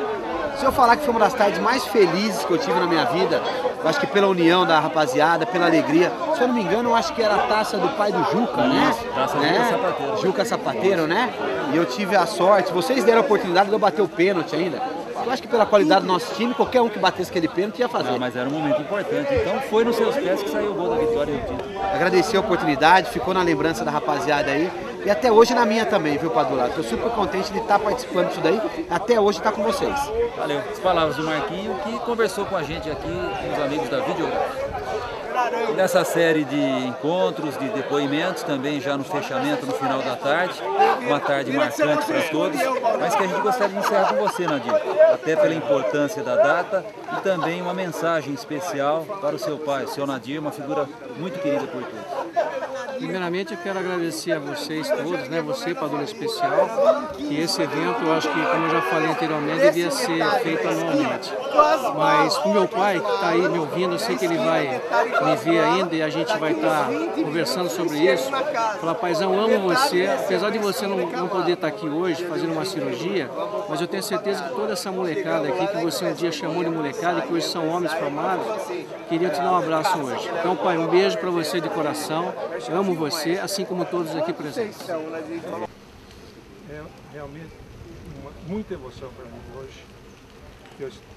Se eu falar que foi uma das tardes mais felizes que eu tive na minha vida, eu acho que pela união da rapaziada, pela alegria. Se eu não me engano, eu acho que era a taça do pai do Juca, né? Taça né? Juca Sapateiro. Juca Sapateiro, né? E eu tive a sorte, vocês deram a oportunidade de eu bater o pênalti ainda. Eu acho que pela qualidade do nosso time, qualquer um que batesse aquele pênalti ia fazer. Não, mas era um momento importante, então foi nos seus pés que saiu o gol da vitória e o título. Agradecer a oportunidade, ficou na lembrança da rapaziada aí. E até hoje na minha também, viu, Padula? Estou super contente de estar participando disso daí, até hoje estar com vocês. Valeu. As palavras do Marquinho, que conversou com a gente aqui, com os amigos da Videográfica. E nessa série de encontros, de depoimentos, também já no fechamento, no final da tarde, uma tarde marcante para todos, mas que a gente gostaria de encerrar com você, Nadir, até pela importância da data e também uma mensagem especial para o seu pai, o seu Nadir, uma figura muito querida por todos. Primeiramente, eu quero agradecer a vocês todos, né? Você, Padula especial, que esse evento, eu acho que, como eu já falei anteriormente, devia ser feito anualmente. Mas o meu pai, que está aí me ouvindo, eu sei que ele vai me ver ainda e a gente vai estar conversando sobre isso. Falar, paizão, amo você, apesar de você não poder estar aqui hoje fazendo uma cirurgia, mas eu tenho certeza que toda essa molecada aqui, que você um dia chamou de molecada e que hoje são homens formados, queria te dar um abraço hoje. Então, pai, um beijo para você de coração, eu amo você, assim como todos aqui presentes. É realmente muita emoção para mim hoje,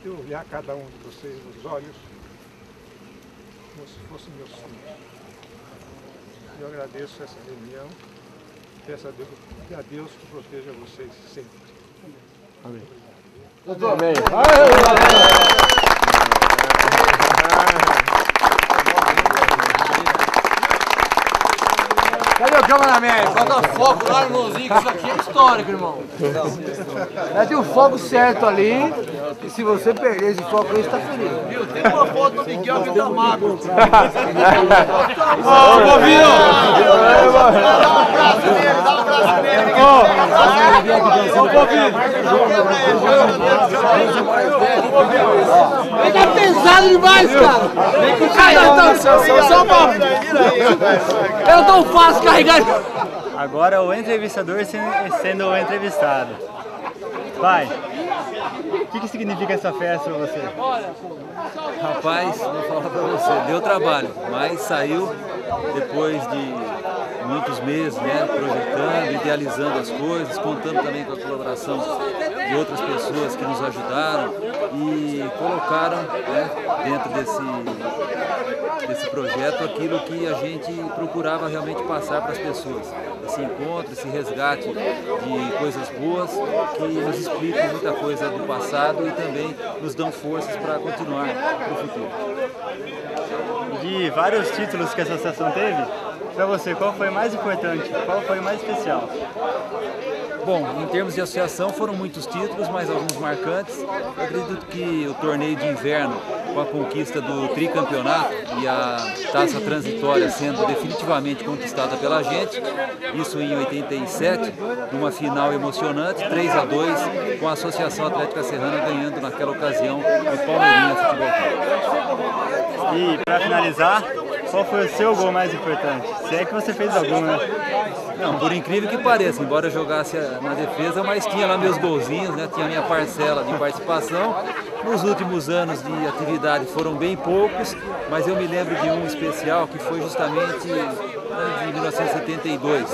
eu olhar cada um de vocês nos olhos, como se fossem meus filhos. Eu agradeço essa reunião, peço a Deus que proteja vocês sempre. Amém. Amém. Cadê o cameraman? Bota foco lá, irmãozinho, que isso aqui é histórico, irmão. Mete o foco certo ali, e se você perder esse foco aí, você tá feliz. Viu? Tem uma foto do Miguel que tá magro. Ô, Bovinho! Dá um abraço nele, dá um abraço nele. Ô, Bovinho! Ele tá pesado demais, cara. Vem com o cara, só uma... Eu não faço carregar. Agora o entrevistador sendo o entrevistado. Pai, o que significa essa festa para você? Rapaz, vou falar para você, deu trabalho, mas saiu depois de muitos meses, né, projetando, idealizando as coisas, contando também com a colaboração de outras pessoas que nos ajudaram e colocaram, né, dentro desse projeto aquilo que a gente procurava realmente passar para as pessoas. Esse encontro, esse resgate de coisas boas que nos explicam muita coisa do passado e também nos dão forças para continuar para o futuro. De vários títulos que a associação teve, para você, qual foi mais importante? Qual foi mais especial? Bom, em termos de associação foram muitos títulos, mas alguns marcantes. Eu acredito que o torneio de inverno, com a conquista do tricampeonato e a taça transitória sendo definitivamente conquistada pela gente, isso em 87, numa final emocionante, 3-2, com a Associação Atlética Serrana ganhando naquela ocasião o Palmeirinha Futebol Clube. E para finalizar, qual foi o seu gol mais importante? Se é que você fez algum, né? Não, por incrível que pareça, embora eu jogasse na defesa, mas tinha lá meus golzinhos, né? Tinha minha parcela de participação. Nos últimos anos de atividade foram bem poucos, mas eu me lembro de um especial que foi justamente em 1972,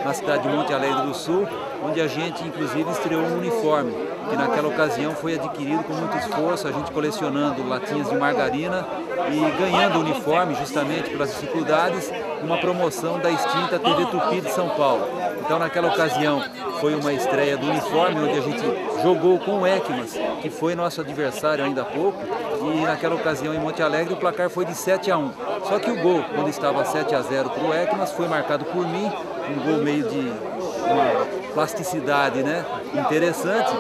na cidade de Monte Alegre do Sul, onde a gente inclusive estreou um uniforme, que naquela ocasião foi adquirido com muito esforço, a gente colecionando latinhas de margarina e ganhando o uniforme justamente pelas dificuldades, uma promoção da extinta TV Tupi de São Paulo. Então naquela ocasião foi uma estreia do uniforme, onde a gente jogou com o Ekmas, que foi nosso adversário ainda há pouco, e naquela ocasião em Monte Alegre o placar foi de 7-1. Só que o gol, quando estava 7-0 para o Ekmas, foi marcado por mim, um gol meio de uma plasticidade, né, interessante,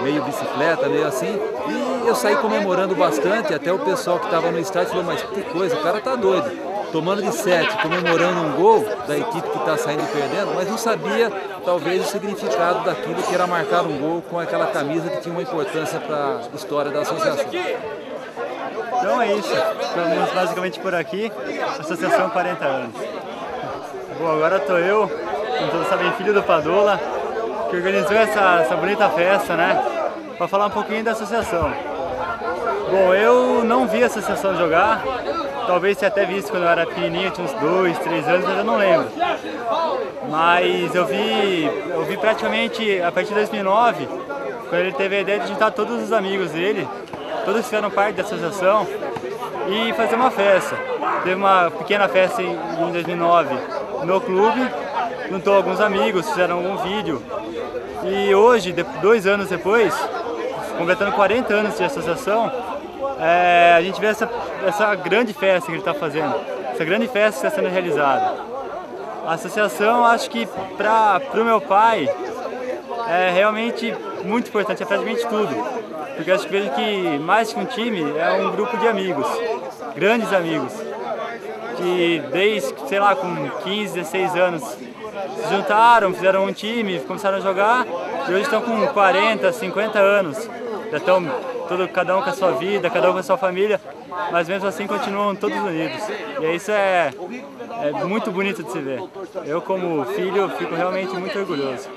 meio bicicleta, meio assim, e eu saí comemorando bastante, até o pessoal que estava no estádio falou, mas que coisa, o cara tá doido, tomando de 7, comemorando um gol da equipe que está saindo e perdendo, mas não sabia talvez o significado daquilo que era marcar um gol com aquela camisa que tinha uma importância para a história da associação. Então é isso, estamos basicamente por aqui, Associação 40 anos. Bom, agora estou eu, como todos sabem, filho do Padula, que organizou essa bonita festa, né, para falar um pouquinho da associação. Bom, eu não vi a associação jogar, talvez tenha até visto quando eu era pequenininho, tinha uns 2, 3 anos, mas eu não lembro. Mas eu vi praticamente a partir de 2009, quando ele teve a ideia de juntar todos os amigos dele, todos fizeram parte da associação, e fazer uma festa. Teve uma pequena festa em 2009 no clube, juntou alguns amigos, fizeram algum vídeo. E hoje, 2 anos depois, completando 40 anos de associação, a gente vê essa grande festa que ele está fazendo, essa grande festa que está sendo realizada. A associação, acho que para o meu pai, é realmente muito importante, é praticamente tudo. Porque acho que vejo que mais que um time, é um grupo de amigos, grandes amigos, que desde, sei lá, com 15, 16 anos se juntaram, fizeram um time, começaram a jogar e hoje estão com 40, 50 anos. Já estão cada um com a sua vida, cada um com a sua família, mas mesmo assim continuam todos unidos. E isso é muito bonito de se ver. Eu, como filho, fico realmente muito orgulhoso.